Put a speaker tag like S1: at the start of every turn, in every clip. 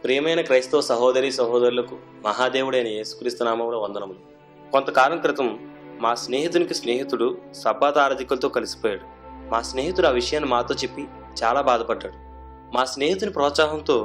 S1: ప్రియమైన క్రైస్తవ సహోదరి సహోదరులకు మహాదేవుడైన యేసుక్రీస్తు నామములో వందనములు. కొంతకాలం క్రితం మా స్నేహితునికి స్నేహితుడు సబ్బాత్ ఆరాధికులతో కలిసిపోయాడు. మా స్నేహితుడు ఆ విషయాన్ని మాతో చెప్పి చాలా బాధపడ్డాడు. మా స్నేహితుని ప్రోత్సాహంతో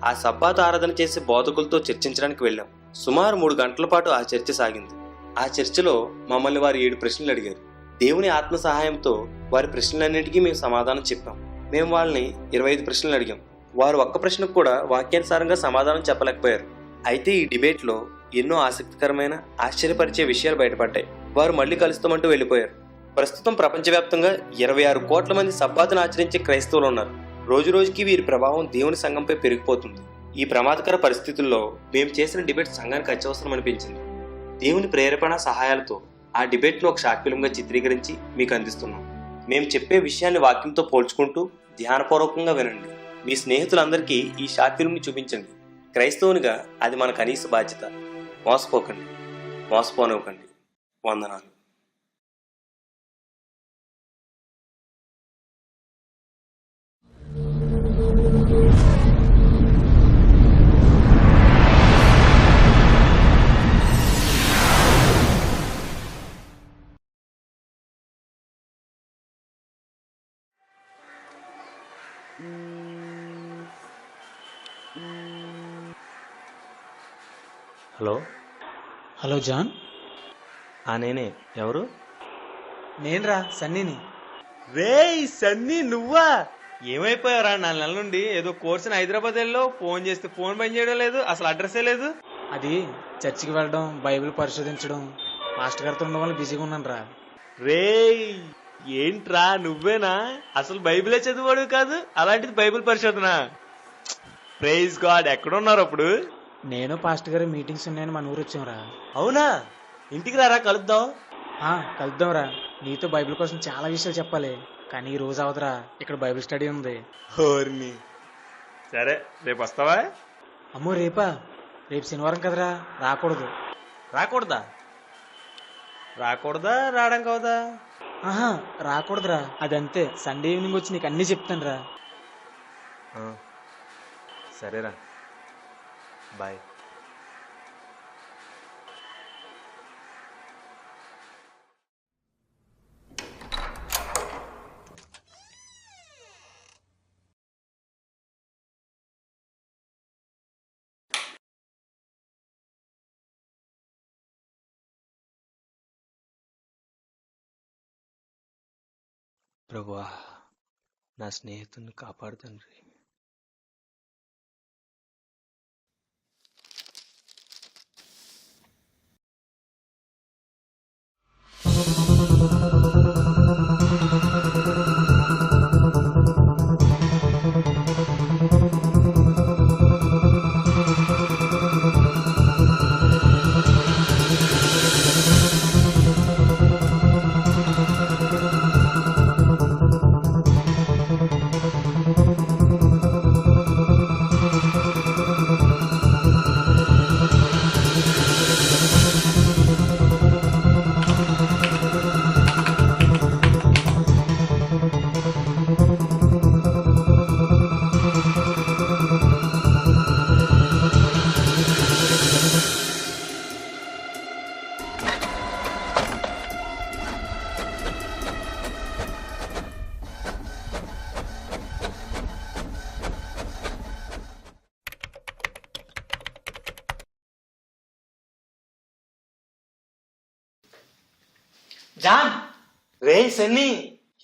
S1: ఆ సబ్బాత్ ఆరాధన చేసే బోధకులతో చర్చించడానికి వెళ్ళాం. సుమారు 3 గంటల పాటు ఆ చర్చ సాగింది. ఆ చర్చలో మమ్మల్ని వారు 7 ప్రశ్నలు అడిగారు. దేవుని ఆత్మ సహాయంతో వారి ప్రశ్నలన్నింటికీ మేము సమాధానం చెప్పాం. మేము వాళ్ళని 25 ప్రశ్నలు అడిగాం. వారు ఒక్క ప్రశ్నకు కూడా వాక్యానుసారంగా సమాధానం చెప్పలేకపోయారు. అయితే ఈ డిబేట్లో ఎన్నో ఆసక్తికరమైన ఆశ్చర్యపరిచే విషయాలు బయటపడ్డాయి. వారు మళ్ళీ కలుస్తామంటూ వెళ్ళిపోయారు. ప్రస్తుతం ప్రపంచవ్యాప్తంగా 26 కోట్ల మంది సబ్బాతును ఆచరించే క్రైస్తవులు ఉన్నారు. రోజు రోజుకి వీరి ప్రభావం దేవుని సంఘంపై పెరిగిపోతుంది. ఈ ప్రమాదకర పరిస్థితుల్లో మేము చేసిన డిబేట్ సంఘానికి అత్యవసరం అనిపించింది. దేవుని ప్రేరేపణ సహాయాలతో ఆ డిబేట్ను ఒక షార్ట్ ఫిల్మ్గా చిత్రీకరించి మీకు అందిస్తున్నాం. మేము చెప్పే విషయాన్ని వాక్యంతో పోల్చుకుంటూ ధ్యానపూర్వకంగా వినండి. మీ స్నేహితులందరికీ ఈ షార్ట్ ఫిల్మ్ని చూపించండి. క్రైస్తవునిగా అది మన కనీస బాధ్యత. మోసపోకండి, మోసపోనివ్వకండి. వందనాలు. Hello
S2: hello John.
S1: నేనే. ఎవరు?
S2: నేనురా సన్నీని.
S3: రేయ్ సన్నీ, నువ్వా? ఏమైపోయారా 4 నెలల నుండి? ఏదో కోర్సుని హైదరాబాద్ వెళ్ళో, ఫోన్ చేస్తే ఫోన్ పని చేయడం లేదు, అసలు అడ్రస్సే లేదు.
S2: అది చర్చికి వెళ్ళడం, బైబిల్ పరిశోధించడం, మాస్టర్ గారితో ఉండడం వల్ల బిజీగా ఉన్నాను రా.
S3: రేయ్ ఏంట్రా నువ్వేనా? అసలు బైబిలే చదివాడు కాదు, అలాంటిది బైబిల్ పరిశోధన. Praise God. ఎక్కడున్నారు అప్పుడు?
S2: నేను పాస్టర్ గారి మీటింగ్స్ ఉన్నాయని మన ఊరు వచ్చాంరా.
S3: అవునా? ఇంటికి రారా, కలుద్దాం.
S2: కలుద్దాంరా. నీతో బైబిల్ కోసం చాలా విషయాలు చెప్పాలి, కానీ ఈ రోజు అవతరా ఇక్కడ బైబిల్ స్టడీ ఉంది.
S3: హోర్ని. సరే, రేపు వస్తావా?
S2: అమ్మో రేపా? రేపు శనివారం కదరా, రాకూడదు.
S3: రాకూడదా? రాకూడదా? రావడం కావదా?
S2: రాకూడదురా. అదంతే. సండే ఈవినింగ్ వచ్చి నీకు అన్నీ చెప్తాను రా.
S3: సరేరా, బాయ్.
S1: ప్రభువా, నా స్నేహితుని కాపాడు తండ్రి.
S3: జాన్. రేయ్ సన్నీ,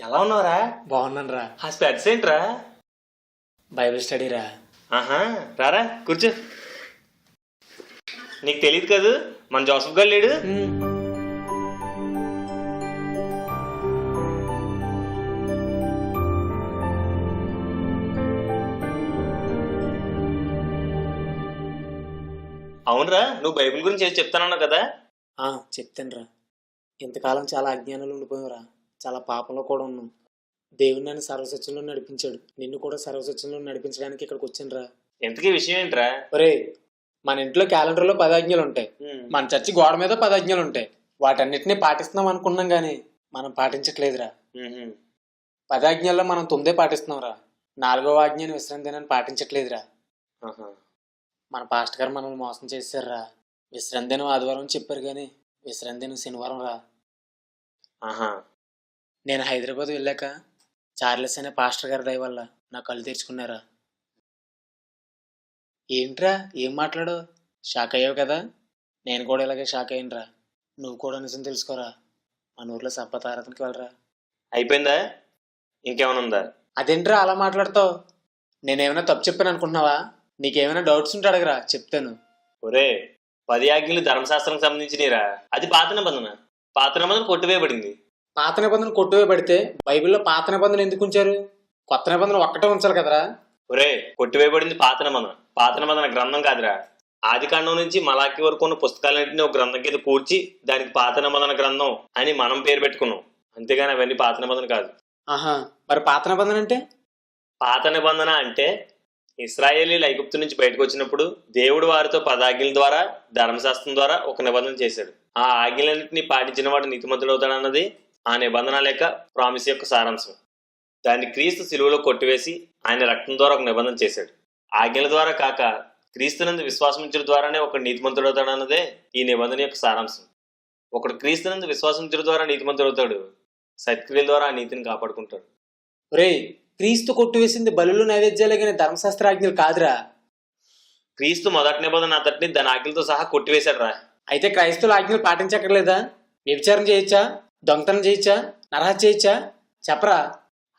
S3: ఎలా ఉన్నావురా?
S2: బాగున్నాను రా.
S3: ఆ స్పెట్స్ ఏంట్రా?
S2: బైబిల్ స్టడీ రా.
S3: రారా కూర్చో. నీకు తెలియదు కదూ, మన జోసఫ్ గారు లేడు? అవునరా, నువ్వు బైబిల్ గురించి ఏది చెప్తానన్నావు కదా?
S2: చెప్తాను రా. ఇంతకాలం చాలా అజ్ఞానంలో ఉండిపోయావురా. చాలా పాపంలో కూడా ఉన్నాం. దేవుడు నన్ను సర్వసత్యంలో నడిపించాడు. నిన్ను కూడా సర్వసత్యంలో నడిపించడానికి ఇక్కడికి వచ్చాను రా.
S3: ఎంతకీ విషయం ఏంట్రా?
S2: ఒరే, మన ఇంట్లో క్యాలెండర్లో 10 ఆజ్ఞలు ఉంటాయి. మన చర్చి గోడ మీద 10 ఆజ్ఞలు ఉంటాయి. వాటన్నిటిని పాటిస్తున్నాం అనుకున్నాం గానీ మనం పాటించట్లేదురా. 10 ఆజ్ఞల్లో మనం 9 పాటిస్తున్నాం రా. 4వ ఆజ్ఞని విశ్రాంతి దినాన్ని పాటించట్లేదురా. మన పాస్టర్ గారు మనల్ని మోసం చేశారురా. విశ్రాంతి దినం ఆదివారం అని చెప్పారు కానీ విశ్రాంతి దినం శనివారం రా.
S1: ఆహా.
S2: నేను హైదరాబాద్ వెళ్ళాక చార్లెస్ అనే పాస్టర్ గారి దయ వల్ల నా కళ్ళు తెరుచుకున్నారా. ఏంట్రా ఏం మాట్లాడు? షాక్ అయ్యావు కదా? నేను కూడా ఇలాగే షాక్ అయ్యానురా. నువ్వు కూడా నిజం తెలుసుకోరా. మన ఊర్లో సబ్బత ఆరాధనకి వెళ్ళరా.
S1: అయిపోయిందా? ఇంకేమైనా ఉందా?
S2: అదేంట్రా అలా మాట్లాడతావు? నేనేమైనా తప్పు చెప్పాను అనుకుంటున్నావా? నీకేమైనా డౌట్స్ ఉంటే అడగరా, చెప్తాను.
S1: ఒరే, 10 ఆజ్ఞలు ధర్మశాస్త్రం సంబంధించినరా. అది పాత నిబంధన. పాత నిబంధన కొట్టివేయబడింది.
S2: పాత నిబంధన కొట్టువేయబడితే బైబిల్లో పాత నిబంధన ఎందుకు ఉంచారు? కొత్త నిబంధన ఒక్కటే ఉంచాలి కదరా.
S1: ఒరే, కొట్టివేయబడింది పాత నిబంధన. పాత నిబంధన గ్రంథం కాదురా. ఆది కాండం నుంచి మలాకి వరకు ఉన్న పుస్తకాలన్నింటినీ ఒక గ్రంథం కింద కూర్చి దానికి పాత నిబంధన గ్రంథం అని మనం పేరు పెట్టుకున్నాం. అంతేగాని అవన్నీ పాత నిబంధన కాదు.
S2: ఆహా, మరి పాత నిబంధన అంటే?
S1: పాత నిబంధన అంటే ఇశ్రాయేలీలు ఐగుప్తు నుంచి బయటకు వచ్చినప్పుడు దేవుడు వారితో 10 ఆజ్ఞల ద్వారా ధర్మశాస్త్రం ద్వారా ఒక నిబంధన చేశాడు. ఆ ఆజ్ఞలన్నింటినీ పాటించిన వాడు నీతిమంతుడవుతాడన్నది ఆ నిబంధన లేక ప్రామిస్ యొక్క సారాంశం. దాన్ని క్రీస్తు శిలువలో కొట్టివేసి ఆయన రక్తం ద్వారా ఒక నిబంధన చేశాడు. ఆజ్ఞల ద్వారా కాక క్రీస్తునందు విశ్వాసం ఉంచడం ద్వారానే ఒక నీతిమంతుడవుతాడన్నదే ఈ నిబంధన యొక్క సారాంశం. ఒకడు క్రీస్తునందు విశ్వాసం ఉంచడం ద్వారా నీతిమంతుడవుతాడు. సత్క్రియల ద్వారా ఆ నీతిని కాపాడుకుంటాడు.
S2: రే, క్రీస్తు కొట్టువేసింది బలులు నైవేద్యాలే కానీ ధర్మశాస్త్ర ఆజ్ఞలు కాదురా.
S1: క్రీస్తు మొదటి నిబంధన అంతటిని దాని ఆజ్ఞలతో సహా కొట్టివేశాడు రా.
S2: అయితే క్రైస్తవుల ఆజ్ఞలు పాటించక్కర్లేదా? వ్యభిచారం చేయొచ్చా? దొంగతనం చేయొచ్చా? నరహత్య చేయొచ్చా? చెప్పరా.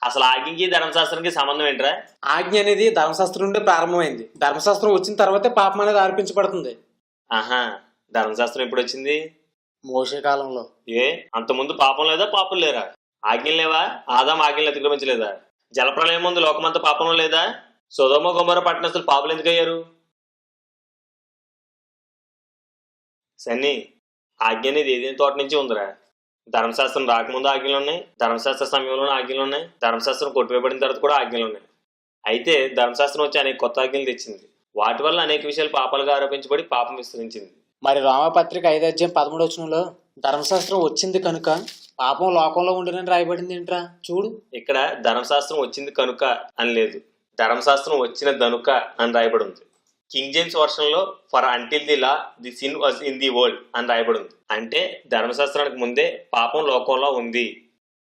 S1: అసలు ఆజ్ఞకి ధర్మశాస్త్రానికి సంబంధం ఏంట్రా?
S2: ఆజ్ఞ అనేది ధర్మశాస్త్రం నుండి ప్రారంభమైంది. ధర్మశాస్త్రం వచ్చిన తర్వాతే పాపం అనేది ఆరోపించబడుతుంది.
S1: ఆహా, ధర్మశాస్త్రం ఎప్పుడు వచ్చింది?
S2: మోషే కాలంలో.
S1: ఏ, అంతకుముందు పాపం లేదా? పాపం లేరా? ఆజ్ఞలు లేవా? ఆదాం ఆజ్ఞలు అతిక్రమించలేదా? జలప్రలయం ముందు లోకమంతా పాపంలో లేదా? సొదొమ గొమొర్రా పట్టణస్తులు పాపులు ఎందుకు అయ్యారు? సన్నీ, ఆజ్ఞ అనేది ఏదైనా తోట నుంచి ఉందిరా. ధర్మశాస్త్రం రాకముందు ఆజ్ఞలు ఉన్నాయి, ధర్మశాస్త్ర సమయంలోనే ఆజ్ఞలు ఉన్నాయి, ధర్మశాస్త్రం కొట్టివేయబడిన తర్వాత కూడా ఆజ్ఞలు ఉన్నాయి. అయితే ధర్మశాస్త్రం వచ్చి అనేక కొత్త ఆజ్ఞలు తెచ్చింది. వాటి వల్ల అనేక విషయాలు పాపాలుగా ఆరోపించబడి పాపం విస్తరించింది.
S2: మరి రోమపత్రిక 5:13 ధర్మశాస్త్రం వచ్చింది కనుక పాపం లోకంలో ఉండినని రాయబడింది ఏంట్రా? చూడు,
S1: ఇక్కడ ధర్మశాస్త్రం వచ్చింది కనుక అని లేదు, ధర్మశాస్త్రం వచ్చిన దనుక అని రాయబడి ఉంది. కింగ్ జేమ్స్ వర్షన్లో for until the law the sin was in the world అని రాయబడి ఉంది. అంటే ధర్మశాస్త్రానికి ముందే పాపం లోకంలో ఉంది.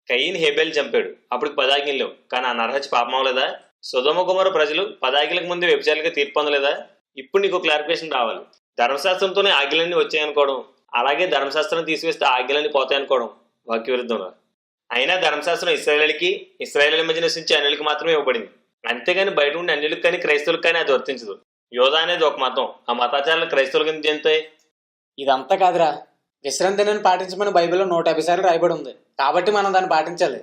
S1: కయీన్ హేబెల్ చంపాడు, అప్పుడు 10 ఆజ్ఞలు లేవు, కానీ ఆ నరహత్య పాపం అవ్వలేదా? సొదొమ గొమొర్రా ప్రజలు 10 ఆజ్ఞలకు ముందే వ్యభిచారులుగా తీర్పు పొందలేదా? ఇప్పుడు నీకు క్లారిఫికేషన్ రావాలి. ధర్మశాస్త్రంతోనే ఆజ్ఞలన్నీ వచ్చాయనుకోవడం, అలాగే ధర్మశాస్త్రం తీసివేస్తే ఆజ్ఞలన్నీ పోతాయనుకోవడం వాక్య విరుద్ధంగా. అయినా ధర్మశాస్త్రం ఇశ్రాయేలీల మధ్య నివసించే అన్యులకు మాత్రమే ఇవ్వబడింది. అంతేగాని బయట ఉండే అన్యులకు కానీ క్రైస్తవులకు కానీ అది వర్తించదు. యోధ అనేది ఒక మతం, ఆ మతాచారాలు క్రైస్తవుల కింద చెందుతాయి.
S2: ఇదంతా కాదురా. విశ్రాంతి దినాన్ని పాటించమని బైబిల్లో 150 సార్లు రాయబడి ఉంది. కాబట్టి మనం దాన్ని పాటించాలి.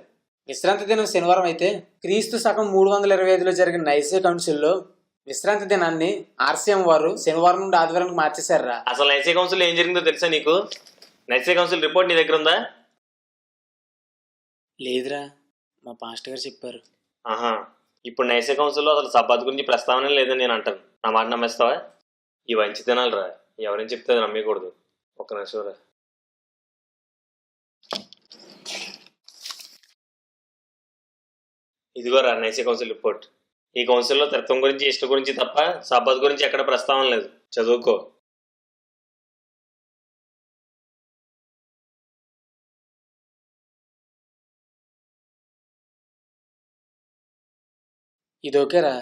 S2: విశ్రాంతి దినం శనివారం అయితే క్రీస్తు శకం 325లో జరిగిన నైసే కౌన్సిల్లో విశ్రాంతి దినాన్ని ఆర్సీఎం వారు శనివారం నుండి ఆదివారానికి మార్చేశారా.
S1: అసలు నైసే కౌన్సిల్ ఏం జరిగిందో తెలుసా నీకు? నైసే కౌన్సిల్ రిపోర్ట్ నీ దగ్గర ఉందా?
S2: లేదురా, మా పాస్టర్ గారు చెప్పారు.
S1: ఆహా, ఇప్పుడు నైసే కౌన్సిల్లో అసలు సబ్బాత్ గురించి ప్రస్తావన లేదని నేను అంటాను. నా మాట నమ్మేస్తావా? ఈ వంచి తినాలి రా, ఎవరైనా చెప్తే అది నమ్మకూడదు. ఒక్క నిమిషం రా. ఇదిగోరా నైసే కౌన్సిల్ రిపోర్ట్. ఈ కౌన్సిల్లో త్రిత్వం గురించి, ఇష్టం గురించి తప్ప సబ్బాత్ గురించి ఎక్కడ ప్రస్తావన లేదు. చదువుకో.
S2: ఇది ఓకేరా,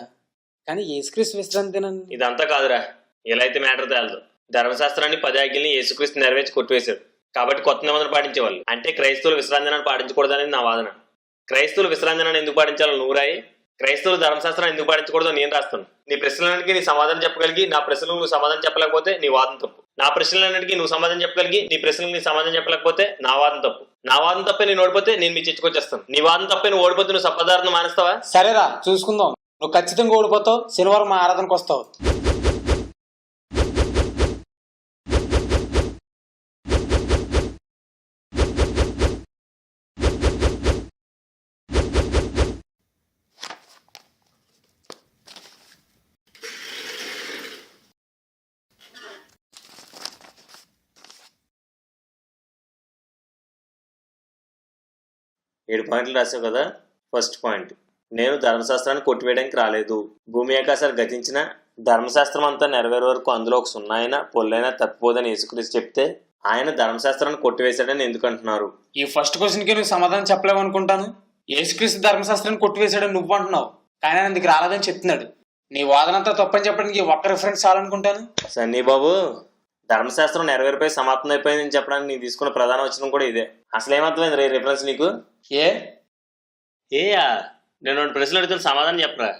S2: కానీ యేసుక్రీస్తు విశ్రాంతి దినాన్ని
S1: ఇదంతా కాదురా, ఇలా అయితే మ్యాటర్ తేలదు. ధర్మశాస్త్రాన్ని 10 ఆజ్ఞల్ని యేసుక్రీస్తు నెరవేర్చి కొట్టివేశాడు. కాబట్టి కొత్త నిబంధన పాటించేవాళ్ళు. అంటే క్రైస్తవులు విశ్రాంతి దినాన్ని పాటించకూడదనేది నా వాదన. క్రైస్తవులు విశ్రాంతి దినాన్ని ఎందుకు పాటించాలో నువ్వు రాయి, క్రైస్తవులు ధర్మశాస్త్రాన్ని ఎందుకు పాటించకూడదో నేను రాస్తాను. నీ ప్రశ్నలన్నిటికీ నీ సమాధానం చెప్పగలిగి నా ప్రశ్నలకు నువ్వు సమాధానం చెప్పలేకపోతే నీ వాదన తప్పు. నా ప్రశ్నలన్నిటికీ నువ్వు సమాధానం చెప్పగలిగి నీ ప్రశ్నలకు నీ సమాధానం చెప్పలేకపోతే నా వాదన తప్పు. నా వాదన తప్పే నేను ఓడిపోతే నేను మీ చర్చకొచ్చేస్తాను. నీ వాదన తప్పే నువ్వు ఓడిపోతే నువ్వు సప్పదార్థం మానేస్తావా?
S2: సరేరా, చూసుకుందాం. నువ్వు ఖచ్చితంగా ఓడిపోతావు. శనివారం మా ఆరాధనకు వస్తావు.
S1: ఏడు పాయింట్లు రాసావు కదా. ఫస్ట్ పాయింట్, నేను ధర్మశాస్త్రాన్ని కొట్టివేయడానికి రాలేదు. భూమి ఆకాశాలు గతించినా ధర్మశాస్త్రం అంతా నెరవేరే వరకు అందులో ఒక సున్నాయినా పొల్లైనా తప్పిపోదని యేసుక్రీస్తు చెప్తే ఆయన ధర్మశాస్త్రాన్ని కొట్టివేశాడని ఎందుకు అంటున్నారు?
S2: ఈ ఫస్ట్ క్వశ్చన్కి నువ్వు సమాధానం చెప్పలేవు అనుకుంటాను. యేసుక్రీస్తు ధర్మశాస్త్రాన్ని కొట్టివేశాడని నువ్వు అంటున్నావు, కానీ ఆయన అందుకు రాలేదని చెప్తున్నాడు. నీ వాదనంతా తప్పని చెప్పడానికి ఒక్క రిఫరెన్స్ చాలనుకుంటాను.
S1: సన్నీ బాబు, ధర్మశాస్త్రం నెరవేరిపోయి సమాప్తం అయిపోయిందని చెప్పడానికి నేను తీసుకున్న ప్రధాన వచనం కూడా ఇదే. అసలు ఏమర్థమైంది రే రిఫరెన్స్ నీకు? ఏయా నేను 2 ప్రశ్నలు అడుగుతున్న సమాధానం చెప్పరా?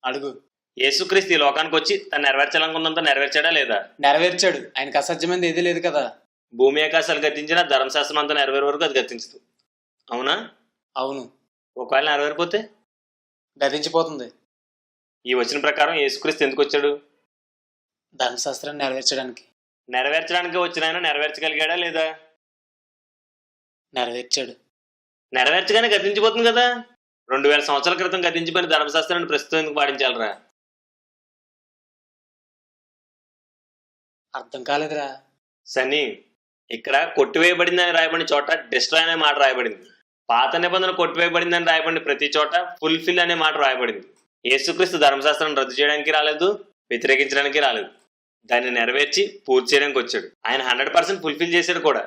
S2: అడుగు.
S1: యేసుక్రీస్తు ఈ లోకానికి వచ్చి తను నెరవేర్చాలనుకున్నంత నెరవేర్చాడా లేదా?
S2: నెరవేర్చాడు. ఆయనకు అసాధ్యమైనది ఏదీ లేదు కదా.
S1: భూమి ఆకాశాలు గతించినా ధర్మశాస్త్రం అంతా నెరవేరే వరకు అది గతించదు, అవునా?
S2: అవును.
S1: ఒకవేళ నెరవేరిపోతే
S2: గతించిపోతుంది.
S1: ఈ వచనం ప్రకారం యేసుక్రీస్తు ఎందుకు వచ్చాడు?
S2: ధర్మశాస్త్రాన్ని నెరవేర్చడానికి.
S1: నెరవేర్చడానికి వచ్చిన ఆయన నెరవేర్చగలిగాడా లేదా?
S2: నెరవేర్చాడు.
S1: నెరవేర్చగానే గతించిపోతుంది కదా. 2000 సంవత్సరాల క్రితం గతించిపోయిన ధర్మశాస్త్రాన్ని ప్రస్తుతం ఎందుకు పాటించాలరా?
S2: అర్థం కాలేదురా.
S1: సన్నీ, ఇక్కడ కొట్టివేయబడిందని రాయబడిన చోట డిస్ట్రాయ్ అనే మాట రాయబడింది. పాత నిబంధన కొట్టివేయబడిందని రాయబడిన ప్రతి చోట ఫుల్ఫిల్ అనే మాట రాయబడింది. యేసుక్రీస్తు ధర్మశాస్త్రాన్ని రద్దు చేయడానికి రాలేదు, వ్యతిరేకించడానికి రాలేదు. దాన్ని నెరవేర్చి పూర్తి చేయడానికి వచ్చాడు. ఆయన 100% ఫుల్ఫిల్ చేశాడు కూడా.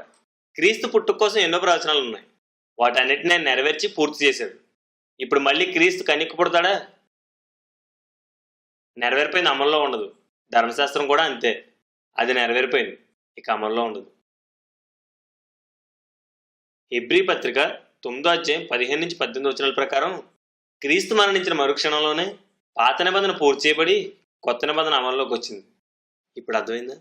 S1: క్రీస్తు పుట్టుక కోసం ఎన్నో ప్రవచనాలు ఉన్నాయి, వాటన్నిటిని ఆయన నెరవేర్చి పూర్తి చేశాడు. ఇప్పుడు మళ్ళీ క్రీస్తు కన్యక పుడతాడా? నెరవేరిపోయింది, అమల్లో ఉండదు. ధర్మశాస్త్రం కూడా అంతే, అది నెరవేరిపోయింది, ఇక అమల్లో ఉండదు. హెబ్రీ పత్రిక 9వ అధ్యాయం 15 నుంచి 18 వచనాల ప్రకారం క్రీస్తు మరణించిన మరుక్షణంలోనే పాత నిబంధన పూర్తి చేయబడి కొత్త నిబంధన అమల్లోకి వచ్చింది. ఇప్పుడు అర్థమైందా?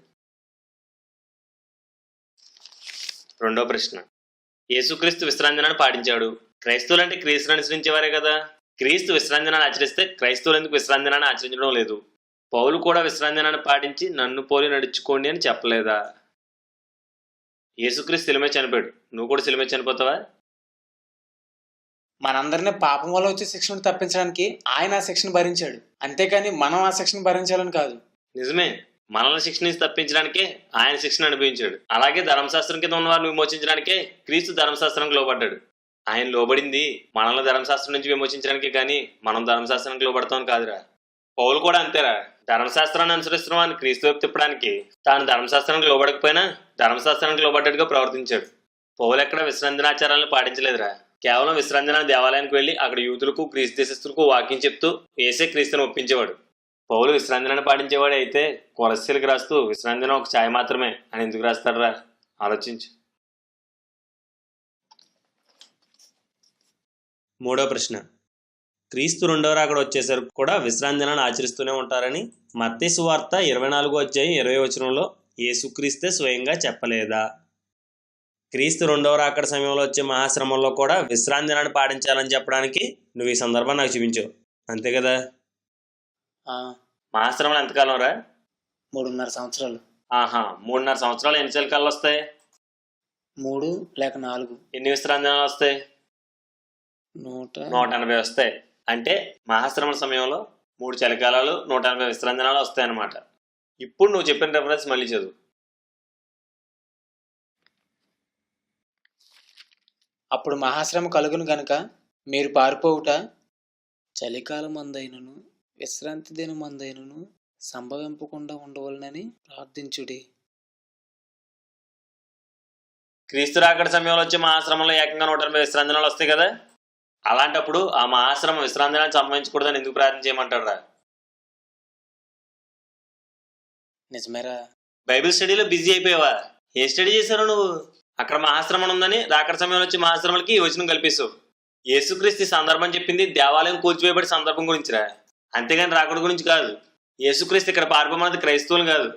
S1: 2వ ప్రశ్న, యేసుక్రీస్తు విశ్రాంతినాన్ని పాటించాడు. క్రైస్తవులు అంటే క్రీస్తుని అనుసరించేవారే కదా. క్రీస్తు విశ్రాంతినాన్ని ఆచరిస్తే క్రైస్తవులు ఎందుకు విశ్రాంతినాన్ని ఆచరించడం లేదు? పౌలు కూడా విశ్రాంతినాన్ని పాటించి నన్ను పోలి నడుచుకోండి అని చెప్పలేదా? యేసుక్రీస్తు శిలువ మీద చనిపోయాడు, నువ్వు కూడా శిలువ మీద చనిపోతావా?
S2: మనందరినీ పాపం వల్ల వచ్చే శిక్షను తప్పించడానికి ఆయన ఆ శిక్షను భరించాడు, అంతేకాని మనం ఆ శిక్షను భరించాలని కాదు.
S1: నిజమే, మనల్ని శిక్ష నుంచి తప్పించడానికే ఆయన శిక్షను అనుభవించాడు. అలాగే ధర్మశాస్త్రం కింద ఉన్న వారిని విమోచించడానికే క్రీస్తు ధర్మశాస్త్రానికి లోబడ్డాడు. ఆయన లోబడింది మనల్ని ధర్మశాస్త్రం నుంచి విమోచించడానికే, కానీ మనం ధర్మశాస్త్రానికి లోబడతాం కాదురా. పౌలు కూడా అంతేరా. ధర్మశాస్త్రాన్ని అనుసరిస్తున్నాం అని క్రీస్తు వైపు తిప్పడానికి తాను ధర్మశాస్త్రానికి లోబడకపోయినా ధర్మశాస్త్రానికి లోబడ్డట్టుగా ప్రవర్తించాడు. పౌలు ఎక్కడ విశ్రాంతినాచారాలను పాటించలేదురా. కేవలం విశ్రాంతిన దేవాలయానికి వెళ్ళి అక్కడ యూతులకు క్రీస్తు దేశస్తులకు వాక్యం చెప్తూ ఏసే క్రీస్తుని ఒప్పించేవాడు. పౌలు విశ్రాంతినాన్ని పాటించేవాడు అయితే కొలస్సీలకు రాస్తూ విశ్రాంతిన ఒక ఛాయ మాత్రమే అని ఎందుకు రాస్తాడరా? ఆలోచించు. 3వ ప్రశ్న, క్రీస్తు 2వ రాకడ వచ్చేసరికి కూడా విశ్రాంతి దినాన్ని ఆచరిస్తూనే ఉంటారని మత్తయి సువార్త 24వ అధ్యాయం 20వ వచనంలో యేసుక్రీస్తే స్వయంగా చెప్పలేదా? క్రీస్తు 2వ రాకడ సమయంలో వచ్చే మహాశ్రమంలో కూడా విశ్రాంతి దినాన్ని పాటించాలని చెప్పడానికి నువ్వు ఈ సందర్భాన్ని నాకు చూపించావు, అంతే కదా? మహాశ్రమాలు ఎంతకాలం రా?
S2: 3.5 సంవత్సరాలు.
S1: 3.5 సంవత్సరాలు ఎన్ని చలికాలు వస్తాయి?
S2: 3 లేక 4.
S1: ఎన్ని విశ్రాంతి దినాలు వస్తాయి? 180 వస్తాయి. అంటే మహాశ్రమణ సమయంలో 3 చలికాలాలు 180 విశ్రాంతి దినాలు వస్తాయన్నమాట. ఇప్పుడు నువ్వు చెప్పిన రెఫరెన్స్ మళ్ళీ చదువు.
S2: అప్పుడు మహాశ్రమ కలుగును గనుక మీరు పారిపోవుట చలికాలం మందైనను విశ్రాంతి దినం మందైనను సంభవింపకుండా ఉండవలనని ప్రార్థించుడి.
S1: క్రీస్తు రాకడ సమయంలో వచ్చే మహాశ్రమంలో ఏకంగా 180 విశ్రాంతి దినాలు వస్తాయి కదా. అలాంటప్పుడు ఆ మహాశ్రమ విశ్రాంతి దినాన్ని సంభవించకూడదని ఎందుకు ప్రార్థన చేయమంటాడు రా?
S2: నిజమేరా.
S1: బైబిల్ స్టడీలో బిజీ అయిపోయావా? ఏ స్టడీ చేశారు నువ్వు? అక్కడ మహాశ్రమం ఉందని రాకడ సమయంలో వచ్చే మహాశ్రమలకి ఈ వచనం కల్పిస్తావు. యేసుక్రీస్తు సందర్భం చెప్పింది దేవాలయం కూల్చివేయబడి సందర్భం గురించిరా, అంతేగాని రాకడ గురించి కాదు. యేసుక్రీస్తు ఇక్కడ పారిపోమన్నది క్రైస్తవులు కాదు,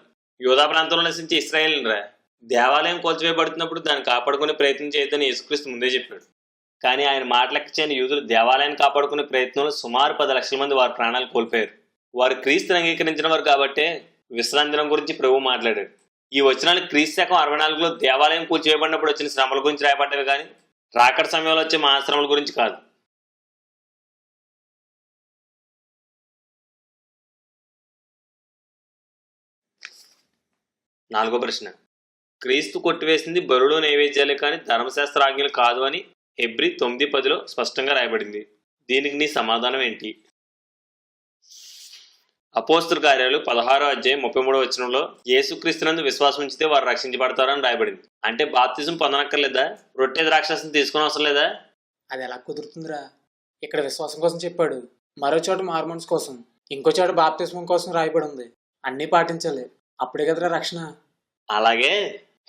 S1: యూదా ప్రాంతంలో నివసించే ఇశ్రాయేలుని రా. దేవాలయం కూల్చివేయబడుతున్నప్పుడు దాన్ని కాపాడుకునే ప్రయత్నం చేయొద్దని యేసుక్రీస్తు ముందే చెప్పాడు. కానీ ఆయన మాటలెక్క చేయని యూదులు దేవాలయాన్ని కాపాడుకునే ప్రయత్నంలో సుమారు 10 లక్షల మంది వారి ప్రాణాలు కోల్పోయారు. వారు క్రీస్తుని అంగీకరించిన వారు కాబట్టే విశ్రాంతి దినం గురించి ప్రభువు మాట్లాడాడు. ఈ వచనాలు క్రీస్తు శకం 64లో దేవాలయం కూల్చివేయబడినప్పుడు వచ్చిన శ్రమల గురించి రాయబడ్డవి, కానీ రాకడ సమయంలో వచ్చే మహాశ్రమల గురించి కాదు. నాలుగో ప్రశ్న, క్రీస్తు కొట్టివేసింది బలులు నైవేద్యాలే కానీ ధర్మశాస్త్ర ఆజ్ఞలు కాదు అని హెబ్రీ 9:10లో స్పష్టంగా రాయబడింది. దీనికి నీ సమాధానం ఏంటి? అపోస్తుల కార్యాలు 16 అధ్యాయం 33 యేసుక్రీస్తునందు విశ్వాసం ఉంచితే వారు రక్షించబడతారని రాయబడింది. అంటే బాప్తిజం పొందనక్కర్లేదా? రొట్టె ద్రాక్షాసం తీసుకుని అవసరం లేదా?
S2: అది ఎలా కుదురుతుందిరా? ఇక్కడ విశ్వాసం కోసం చెప్పాడు, మరో చోట మార్మన్స్ కోసం, ఇంకో చోట బాప్తిస్మం కోసం రాయబడి ఉంది. అన్నీ పాటించాలి, అప్పుడే కదరా రక్షణ.
S1: అలాగే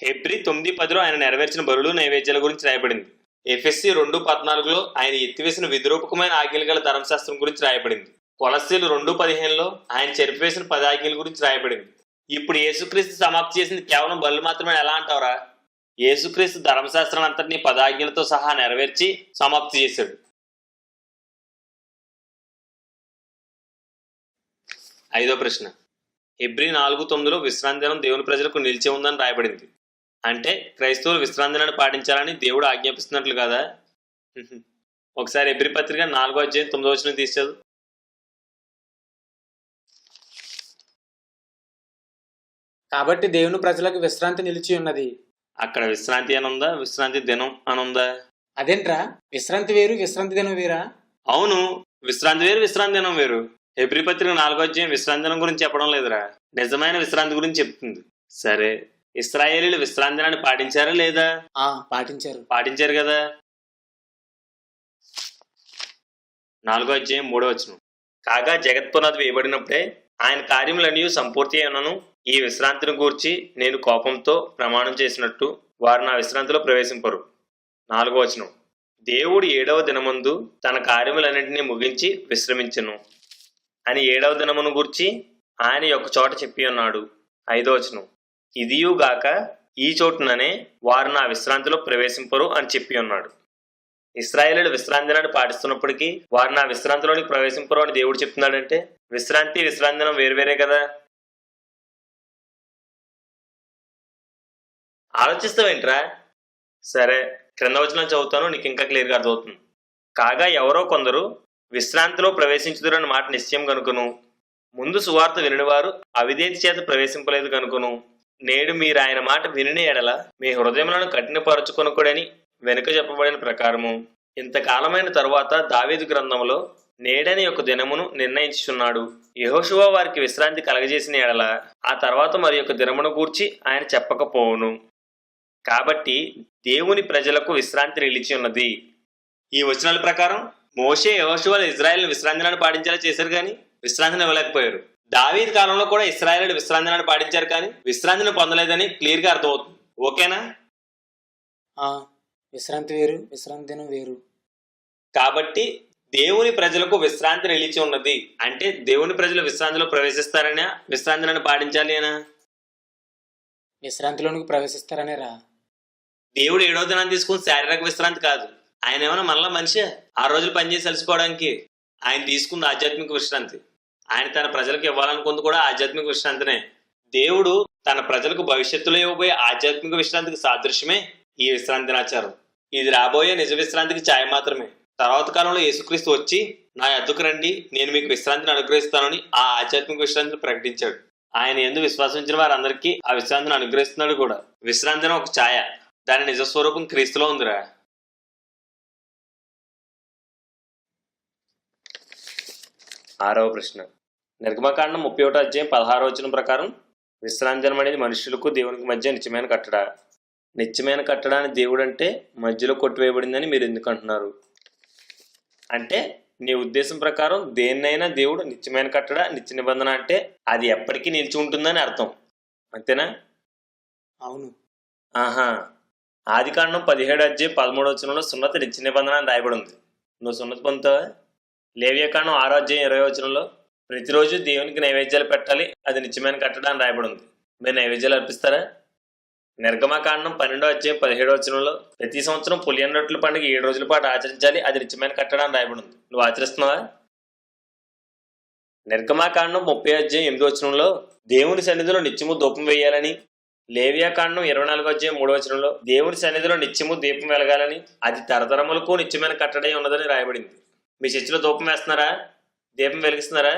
S1: హెబ్రీ 9:10 ఆయన నెరవేర్చిన బలులు నైవేద్యాల గురించి రాయబడింది. ఎఫెస్సీ 2:14 ఆయన ఎత్తివేసిన విద్రూపకమైన ఆజ్ఞలు గల ధర్మశాస్త్రం గురించి రాయబడింది. కొలస్సీలు 2:15 ఆయన చెరిపివేసిన 10 ఆజ్ఞల గురించి రాయబడింది. ఇప్పుడు యేసుక్రీస్తు సమాప్తి చేసింది కేవలం బలు మాత్రమే ఎలా అంటావురా? యేసుక్రీస్తు ధర్మశాస్త్రం అంతటినీ 10 ఆజ్ఞలతో సహా నెరవేర్చి సమాప్తి చేశాడు. 5వ ప్రశ్న, హెబ్రీ 4:9 విశ్రాంతి దినం దేవుని ప్రజలకు నిలిచి ఉందని రాయబడింది. అంటే క్రైస్తవులు విశ్రాంతి దినాన్ని పాటించాలని దేవుడు ఆజ్ఞాపిస్తున్నట్లు కదా? ఒకసారి హెబ్రీ పత్రిక 4:9 తీసేది.
S2: కాబట్టి దేవుని ప్రజలకు విశ్రాంతి నిలిచి ఉన్నది.
S1: అక్కడ విశ్రాంతి అని ఉందా, విశ్రాంతి దినం అని ఉందా?
S2: అదేంట్రా, విశ్రాంతి వేరు విశ్రాంతి దినం వేరా?
S1: అవును, విశ్రాంతి వేరు విశ్రాంతి దినం వేరు. హెబ్రీ పత్రిక 4 విశ్రాంతి దినం గురించి చెప్పడం లేదురా, నిజమైన విశ్రాంతి గురించి చెప్తుంది. సరే, ఇశ్రాయేలీలు విశ్రాంతి దినాన్ని పాటించారా లేదా? పాటించారు కదా. 4:3 కాగా జగత్పునాది వేయబడినప్పుడే ఆయన కార్యములన్నీ సంపూర్తి అయినను ఈ విశ్రాంతిని గూర్చి నేను కోపంతో ప్రమాణం చేసినట్టు వారు నా విశ్రాంతిలో ప్రవేశింపరు. 4వ దేవుడు 7వ దినమందు తన కార్యములన్నింటినీ ముగించి విశ్రమించెను అని 7వ దినమును గూర్చి ఆయన ఒక చోట చెప్పి ఉన్నాడు. 5వ ఇదియుగాక ఈ చోటుననే వారు నా విశ్రాంతిలో ప్రవేశింపరు అని చెప్పి ఉన్నాడు. ఇశ్రాయేలీయులు విశ్రాంతి దినాన్ని పాటిస్తున్నప్పటికీ వారు నా విశ్రాంతిలోనికి ప్రవేశింపరు అని దేవుడు చెప్తున్నాడంటే విశ్రాంతి దినం వేరువేరే కదా. ఆలోచిస్తావేంట్రా? సరే, క్రింద వచనం చదువుతాను, నీకు ఇంకా క్లియర్గా అర్థమవుతుంది. కాగా ఎవరో కొందరు విశ్రాంతిలో ప్రవేశించుదురన్న మాట నిశ్చయం కనుకను ముందు సువార్త వినివారు అవిధేయత చేత ప్రవేశింపలేదు కనుకను నేడు మీరు ఆయన మాట విని ఎడల మీ హృదయములను కఠినపరచుకొనకూడని వెనుక చెప్పబడిన ప్రకారము ఇంతకాలమైన తరువాత దావీదు గ్రంథంలో నేడని ఒక దినమును నిర్ణయించుచున్నాడు. యెహోషువ వారికి విశ్రాంతి కలగజేసిన ఎడల ఆ తర్వాత మరి యొక్క దినమును గూర్చి ఆయన చెప్పకపోవును. కాబట్టి దేవుని ప్రజలకు విశ్రాంతి నిలిచి ఉన్నది. ఈ వచనాల ప్రకారం మోషే యెహోషువలు ఇశ్రాయేలు విశ్రాంతి దినాన్ని పాటించేలా చేశారు కానీ విశ్రాంతిని ఇవ్వలేకపోయారు. దావీదు కాలంలో కూడా ఇశ్రాయేలు విశ్రాంతి దినాన్ని పాటించారు కానీ విశ్రాంతిని పొందలేదని క్లియర్గా అర్థమవుతుంది. ఓకేనా?
S2: విశ్రాంతి వేరు విశ్రాంతి దినం వేరు.
S1: కాబట్టి దేవుని ప్రజలకు విశ్రాంతి నిలిచి ఉన్నది అంటే దేవుని ప్రజలు విశ్రాంతిలో ప్రవేశిస్తారనే విశ్రాంతి దినాన్ని పాటించాలి అనా?
S2: విశ్రాంతిలోనికి ప్రవేశిస్తారనే రా.
S1: దేవుడు 7వ దినాన్ని తీసుకుని శారీరక విశ్రాంతి కాదు. ఆయన ఏమైనా మనలా మనిషి 6 రోజులు పనిచేసి అలసిపోవడానికి? ఆయన తీసుకున్న ఆధ్యాత్మిక విశ్రాంతి. ఆయన తన ప్రజలకు ఇవ్వాలనుకుంది కూడా ఆధ్యాత్మిక విశ్రాంతినే. దేవుడు తన ప్రజలకు భవిష్యత్తులో ఇవ్వబోయే ఆధ్యాత్మిక విశ్రాంతికి సాదృశ్యమే ఈ విశ్రాంతి దినాచారం. ఇది రాబోయే నిజ విశ్రాంతికి ఛాయ మాత్రమే. తర్వాత కాలంలో యేసుక్రీస్తు వచ్చి నా యొద్దకు రండి నేను మీకు విశ్రాంతిని అనుగ్రహిస్తానని ఆ ఆధ్యాత్మిక విశ్రాంతిని ప్రకటించాడు. ఆయన యందు విశ్వాసించిన వారందరికీ ఆ విశ్రాంతిని అనుగ్రహిస్తున్నాడు కూడా. విశ్రాంతిని ఒక ఛాయ, దాని నిజస్వరూపం క్రీస్తులో ఉందిరా. 6వ ప్రశ్న, నిర్గమకాండం 31:16 ప్రకారం విశ్రాంతి దినం అనేది మనుషులకు దేవునికి మధ్య నిత్యమైన కట్టడ. నిత్యమైన కట్టడాన్ని దేవుడు అంటే మధ్యలో కొట్టివేయబడిందని మీరు ఎందుకు అంటున్నారు? అంటే నీ ఉద్దేశం ప్రకారం దేన్నైనా దేవుడు నిత్యమైన కట్టడ, నిత్య నిబంధన అంటే అది ఎప్పటికీ నిలిచి ఉంటుందని అర్థం, అంతేనా?
S2: అవును.
S1: ఆహా, ఆదికాండం 17:13 సున్నతి నిత్య నిబంధన అని రాయబడి ఉంది. నువ్వు సున్నతి పొందుతావా? లేవియాకాండం 6:20 ప్రతిరోజు దేవునికి నైవేద్యాలు పెట్టాలి, అది నిత్యమైన కట్టడ అని రాయబడి ఉంది. మీరు నైవేద్యాలు అర్పిస్తారా? నిర్గమకాండం 12:17 ప్రతి సంవత్సరం పులియన్ రొట్టెల పండుగ 7 రోజుల పాటు ఆచరించాలి, అది నిత్యమైన కట్టడ అని రాయబడి ఉంది. నువ్వు ఆచరిస్తున్నావా? నిర్గమకాండం 30:8 దేవుని సన్నిధిలో నిత్యము ధూపం వేయాలని, లేవియాకాండం 24:3 దేవుని సన్నిధిలో నిత్యము దీపం వెలగాలని, అది తరతరములకు నిత్యమైన కట్టడై ఉన్నదని రాయబడింది. మీ చర్చిలో ధూపం వేస్తున్నారా? దీపం వెలిగిస్తున్నారా?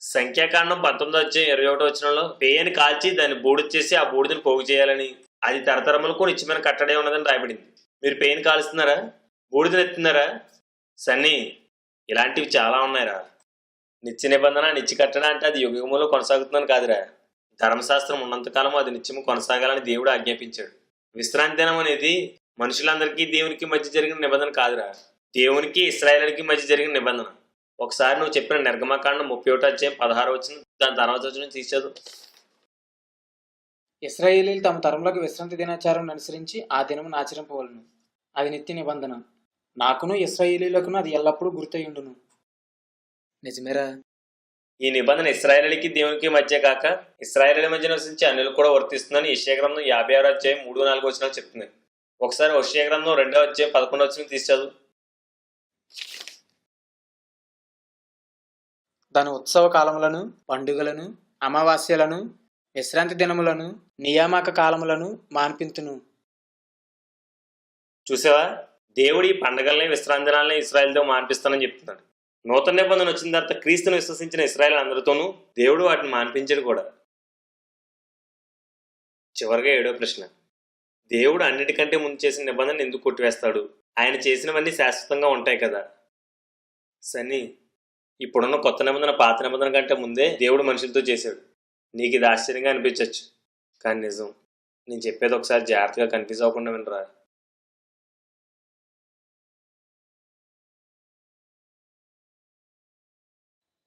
S1: సంఖ్యాకాండం 19:21 పేయని కాల్చి దాన్ని బూడిద చేసి ఆ బూడిదని పోగు చేయాలని, అది తరతరములకు నిత్యమైన కట్టడే ఉన్నదని రాయబడింది. మీరు పేయని కాలుస్తున్నారా? బూడిదని ఎత్తున్నారా? సన్నీ, ఇలాంటివి చాలా ఉన్నాయిరా. నిత్య నిబంధన నిత్య కట్టడ అంటే అది యుగములో కొనసాగుతుందని కాదురా. ధర్మశాస్త్రం ఉన్నంతకాలం అది నిత్యము కొనసాగాలని దేవుడు ఆజ్ఞాపించాడు. విశ్రాంతి దినం అనేది మనుషులందరికీ దేవునికి మధ్య జరిగిన నిబంధన కాదురా, దేవునికి ఇశ్రాయేలుకి మధ్య జరిగిన నిబంధన. ఒకసారి నువ్వు చెప్పిన నిర్గమకాండం 31:16 దాని తర్వాత వచ్చిన తీసేదు.
S2: ఇశ్రాయేలీలు తమ తరములకు విశ్రాంతి దినాచారం అనుసరించి ఆ దినమును ఆచరింపవలను. అది నిత్య నిబంధన. నాకును ఇశ్రాయేలీలకును అది ఎల్లప్పుడూ గుర్తయుండును. నిజమేరా.
S1: ఈ నిబంధన ఇశ్రాయేలుకి దేవునికి మధ్య కాక ఇశ్రాయేలు మధ్య నివసించే అన్యులు కూడా వర్తిస్తుందని యెషయా గ్రంథం 56:3-4 చెప్తుంది. ఒకసారి యెషయా గ్రంథం 2:11 తీసేదు.
S2: దాని ఉత్సవ కాలములను, పండుగలను, అమావాస్యలను, విశ్రాంతి దినములను, నియామక కాలములను మాన్పింతును.
S1: చూసావా, దేవుడు ఈ పండగల్ని విశ్రాంతి దినాలని ఇశ్రాయేలుతో మాన్పిస్తానని చెప్తున్నాడు. నూతన నిబంధన వచ్చిన తర్వాత క్రీస్తును విశ్వసించిన ఇశ్రాయేలు అందరితోనూ దేవుడు వాటిని మాన్పించడు కూడా. చివరిగా 7వ ప్రశ్న, దేవుడు అన్నిటికంటే ముందు చేసిన నిబంధన ఎందుకు కొట్టివేస్తాడు? ఆయన చేసినవన్నీ శాశ్వతంగా ఉంటాయి కదా. సన్నీ, ఇప్పుడున్న కొత్త నిబంధన పాత నిబంధన కంటే ముందే దేవుడు మనుషులతో చేశాడు. నీకు ఇది ఆశ్చర్యంగా అనిపించవచ్చు, కానీ నిజం. నేను చెప్పేది ఒకసారి జాగ్రత్తగా కన్ఫ్యూజ్ అవ్వకుండా వినరా.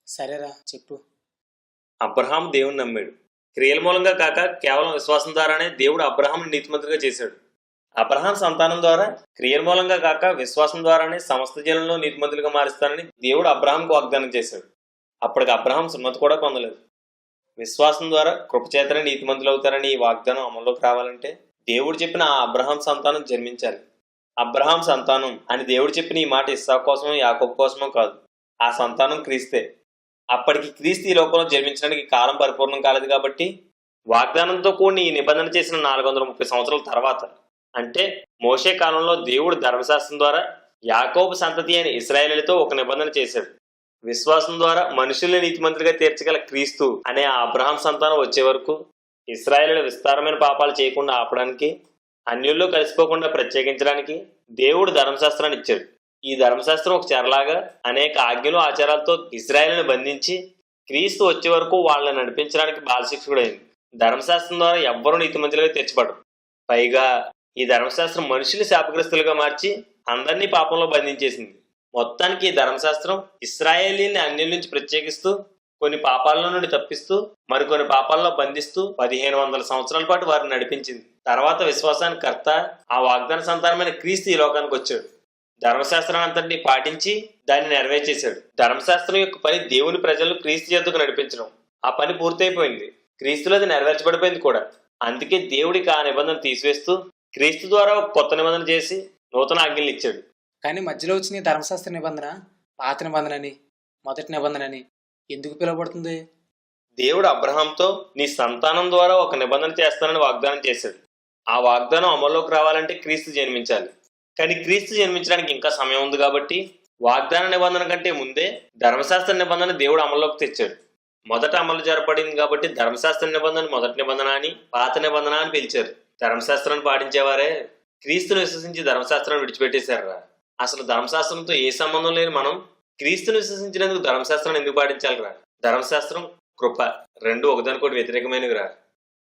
S2: సరేరా, చెప్పు.
S1: అబ్రహాం దేవుని నమ్మాడు. క్రియల మూలంగా కాక కేవలం విశ్వాసం ద్వారానే దేవుడు అబ్రహాం నీతిమంతుడిగా చేశాడు. అబ్రహాం సంతానం ద్వారా క్రియల మూలంగా కాక విశ్వాసం ద్వారానే సమస్త జనంలో నీతిమంతులుగా మారుస్తానని దేవుడు అబ్రహాంకు వాగ్దానం చేశాడు. అప్పటికి అబ్రహాం సున్నతి కూడా పొందలేదు. విశ్వాసం ద్వారా కృపచేతనే నీతిమంతులు అవుతారని ఈ వాగ్దానం అమల్లోకి రావాలంటే దేవుడు చెప్పిన ఆ అబ్రహాం సంతానం జన్మించాలి. అబ్రహాం సంతానం అని దేవుడు చెప్పిన ఈ మాట ఇస్సాకు కోసమో యాకోబు కోసమో కాదు, ఆ సంతానం క్రీస్తే. అప్పటికి క్రీస్తు ఈ లోకంలో జన్మించడానికి కాలం పరిపూర్ణం కాలేదు కాబట్టి వాగ్దానంతో కూడిన ఈ నిబంధన చేసిన 430 సంవత్సరాల తర్వాత, అంటే మోషే కాలంలో దేవుడు ధర్మశాస్త్రం ద్వారా యాకోబు సంతతి అయిన ఇశ్రాయేలుతో ఒక నిబంధన చేశాడు. విశ్వాసం ద్వారా మనుషుల్ని నీతిమంతులుగా తీర్చగల క్రీస్తు అనే ఆ అబ్రహాం సంతానం వచ్చే వరకు ఇశ్రాయేలు విస్తారమైన పాపాలు చేయకుండా ఆపడానికి, అన్యుల్లో కలిసిపోకుండా ప్రత్యేకించడానికి దేవుడు ధర్మశాస్త్రాన్ని ఇచ్చాడు. ఈ ధర్మశాస్త్రం ఒక చెరలాగా అనేక ఆజ్ఞలు ఆచారాలతో ఇశ్రాయేలును బంధించి క్రీస్తు వచ్చే వరకు వాళ్ళని నడిపించడానికి బాలశిక్షకుడైంది. ధర్మశాస్త్రం ద్వారా ఎవ్వరూ నీతిమంతులుగా తీర్చబడరు. పైగా ఈ ధర్మశాస్త్రం మనుషుల్ని శాపగ్రస్తులుగా మార్చి అందరినీ పాపంలో బంధించేసింది. మొత్తానికి ఈ ధర్మశాస్త్రం ఇశ్రాయేలీని అన్యుల నుంచి ప్రత్యేకిస్తూ, కొన్ని పాపాల నుండి తప్పిస్తూ, మరికొన్ని పాపాల్లో బంధిస్తూ 1500 సంవత్సరాల పాటు వారిని నడిపించింది. తర్వాత విశ్వాసానికి కర్త, ఆ వాగ్దాన సంతానమైన క్రీస్తు ఈ లోకానికి వచ్చాడు. ధర్మశాస్త్రాన్ని అంతటినీ పాటించి దాన్ని నెరవేర్చేశాడు. ధర్మశాస్త్రం యొక్క పని దేవుని ప్రజలను క్రీస్తు చెంతకు నడిపించడం. ఆ పని పూర్తయిపోయింది. క్రీస్తులో అది నెరవేర్చబడిపోయింది కూడా. అందుకే దేవుడికి ఆ నిబంధన తీసివేస్తూ క్రీస్తు ద్వారా ఒక కొత్త నిబంధన చేసి నూతన ఆజ్ఞలు ఇచ్చాడు.
S2: కానీ మధ్యలో వచ్చిన ఈ ధర్మశాస్త్ర నిబంధన పాత నిబంధన అని, మొదటి నిబంధన అని ఎందుకు పిలువబడుతుంది?
S1: దేవుడు అబ్రహాంతో నీ సంతానం ద్వారా ఒక నిబంధన చేస్తానని వాగ్దానం చేశాడు. ఆ వాగ్దానం అమల్లోకి రావాలంటే క్రీస్తు జన్మించాలి. కానీ క్రీస్తు జన్మించడానికి ఇంకా సమయం ఉంది కాబట్టి వాగ్దాన నిబంధన కంటే ముందే ధర్మశాస్త్ర నిబంధన దేవుడు అమల్లోకి తెచ్చాడు. మొదట అమలు జరపడింది కాబట్టి ధర్మశాస్త్ర నిబంధన మొదటి నిబంధన అని, పాత నిబంధన అని పిలిచారు. ధర్మశాస్త్రాన్ని పాటించేవారే క్రీస్తును విశ్వసించి ధర్మశాస్త్రాన్ని విడిచిపెట్టేశారా. అసలు ధర్మశాస్త్రంతో ఏ సంబంధం లేని మనం క్రీస్తును విశ్వసించినందుకు ధర్మశాస్త్రాన్ని ఎందుకు పాటించాలిరా? ధర్మశాస్త్రం, కృప రెండు ఒకదానికోటి వ్యతిరేకమైనవిరా.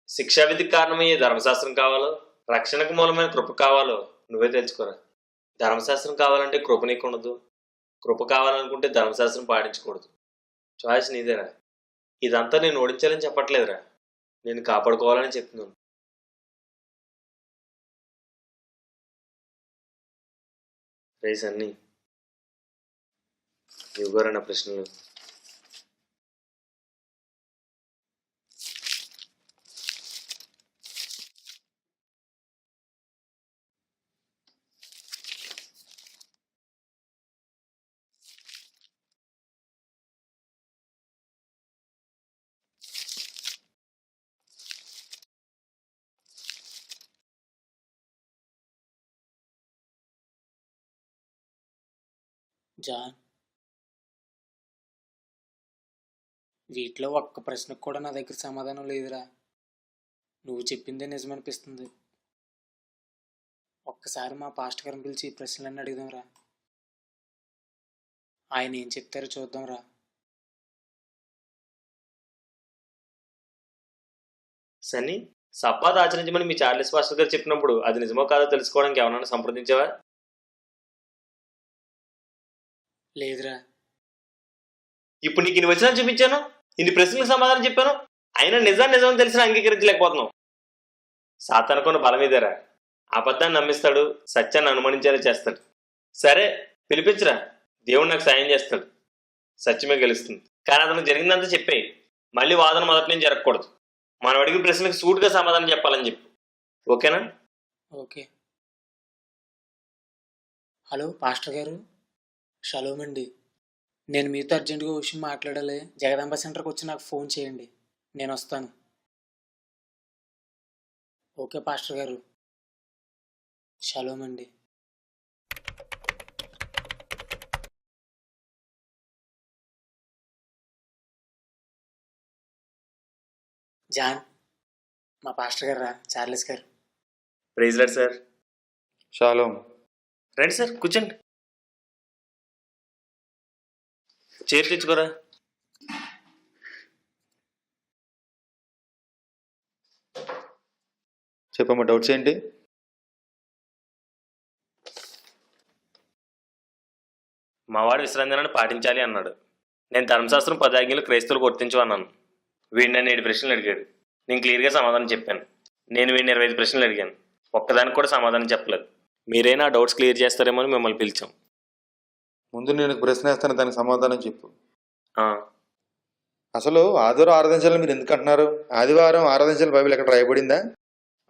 S1: శిక్షావిధికి కారణమయ్యే ధర్మశాస్త్రం కావాలో, రక్షణకు మూలమైన కృప కావాలో నువ్వే తెలుసుకోరా. ధర్మశాస్త్రం కావాలంటే కృప నీకు ఉండదు, కృప కావాలనుకుంటే ధర్మశాస్త్రం పాటించకూడదు. చాయిస్ నీదేరా. ఇదంతా నేను ఓడించాలని చెప్పట్లేదురా, నేను కాపాడుకోవాలని చెప్తున్నాను. రేస్ అన్ని ఇవ్వరన్న ప్రశ్నలు.
S2: జాన్, వీటిలో ఒక్క ప్రశ్నకు కూడా నా దగ్గర సమాధానం లేదురా. నువ్వు చెప్పిందే నిజమనిపిస్తుంది. ఒక్కసారి మా పాస్టర్ గారిని పిలిచి ఈ ప్రశ్నలన్నీ అడుగుదాంరా. ఆయన ఏం చెప్తారో చూద్దాంరా.
S1: సన్నీ, సబ్బాత్ ఆచరించమని మీ చార్లెస్ పాస్టర్ గారు చెప్పినప్పుడు అది నిజమో కాదో తెలుసుకోవడానికి ఎవరైనా సంప్రదించావా?
S2: లేదురా.
S1: ఇప్పుడు నీకు ఇన్ని వచనాలు చూపించాను, ఇన్ని ప్రశ్నలకు సమాధానం చెప్పాను, అయినా నిజం తెలిసిన అంగీకరించలేకపోతున్నావు. సాతానుకున్న బలం ఇదేరా. అబద్ధాన్ని నమ్మిస్తాడు, సత్యాన్ని అనుమానించేలా చేస్తాడు. సరే పిలిపించరా, దేవుడు నాకు సాయం చేస్తాడు, సత్యమే గెలుస్తుంది. కానీ అతనికి జరిగిందంతా చెప్పేయి. మళ్ళీ వాదన మొదటి నుంచి జరగకూడదు. మనం అడిగిన ప్రశ్నలకు సూటుగా సమాధానం చెప్పాలని చెప్పు. ఓకేనా?
S2: ఓకే. హలో పాస్టర్ గారు, షలోమ్ అండి. నేను మీతో అర్జెంటుగా విషయం మాట్లాడాలి. జగదాంబ సెంటర్కి వచ్చి నాకు ఫోన్ చేయండి, నేను వస్తాను. ఓకే పాస్టర్ గారు, షలోమ్ అండి. జాన్, మా పాస్టర్ గారు రా, చార్లెస్ గారు.
S1: Praise Lord sir.
S4: షాలోమ్.
S1: రండి సార్, కూర్చోండి. చైర్ తెచ్చుకోరా.
S4: చెప్పమ్మా, డౌట్స్ ఏంటి?
S1: మావాడు విశ్రాంతిని పాటించాలి అన్నాడు. నేను ధర్మశాస్త్రం 10 ఆజ్ఞలు క్రైస్తవులు గుర్తించు అన్నాను. వీడు నన్ను 7 ప్రశ్నలు అడిగాడు. నేను క్లియర్గా సమాధానం చెప్పాను. నేను వీడిని 25 ప్రశ్నలు అడిగాను, ఒక్కదానికి కూడా సమాధానం చెప్పలేదు. మీరైనా డౌట్స్ క్లియర్ చేస్తారేమో అని మిమ్మల్ని పిలిచాం.
S4: ముందు నేను ఒక ప్రశ్న వేస్తాను, దానికి సమాధానం చెప్పు.
S1: ఆ,
S4: అసలు ఆదివారం ఆరాధించాలని మీరు ఎందుకు అంటున్నారు? ఆదివారం ఆరాధించాలని బైబిల్ ఎక్కడ రాయబడిందా?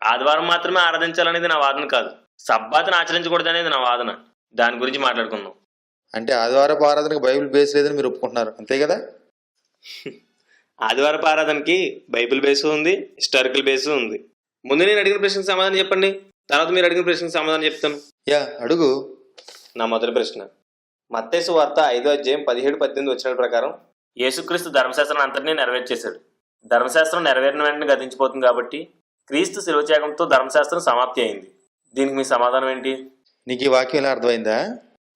S1: ఆదివారం మాత్రమే ఆరాధించాలనేది నా వాదన కాదు, సబ్బాతును ఆచరించకూడదు అనేది నా వాదన. దాని గురించి మాట్లాడుకుందాం.
S4: అంటే ఆదివారపు ఆరాధనకు బైబిల్ బేస్ లేదని మీరు ఒప్పుకుంటున్నారు, అంతే కదా?
S1: ఆదివారపు ఆరాధనకి బైబిల్ బేసు ఉంది, హిస్టారికల్ బేసు ఉంది. ముందు నేను అడిగిన ప్రశ్నకు సమాధానం చెప్పండి, తర్వాత మీరు అడిగిన ప్రశ్నకు సమాధానం చెప్తాను.
S4: యా, అడుగు.
S1: నా మొదటి ప్రశ్న, మత్తయి సువార్త 5వ అధ్యాయం 17-18 వచనాల ప్రకారం యేసుక్రీస్తు ధర్మశాస్త్రం అంతటినీ నెరవేర్చేశాడు. ధర్మశాస్త్రం నెరవేరిన వెంటనే గతించిపోతుంది కాబట్టి క్రీస్తు శిలువత్యాగంతో ధర్మశాస్త్రం సమాప్తి అయింది. దీనికి మీ సమాధానం ఏంటి?
S4: నీకు ఈ వాక్యం ఎలా అర్థమైందా?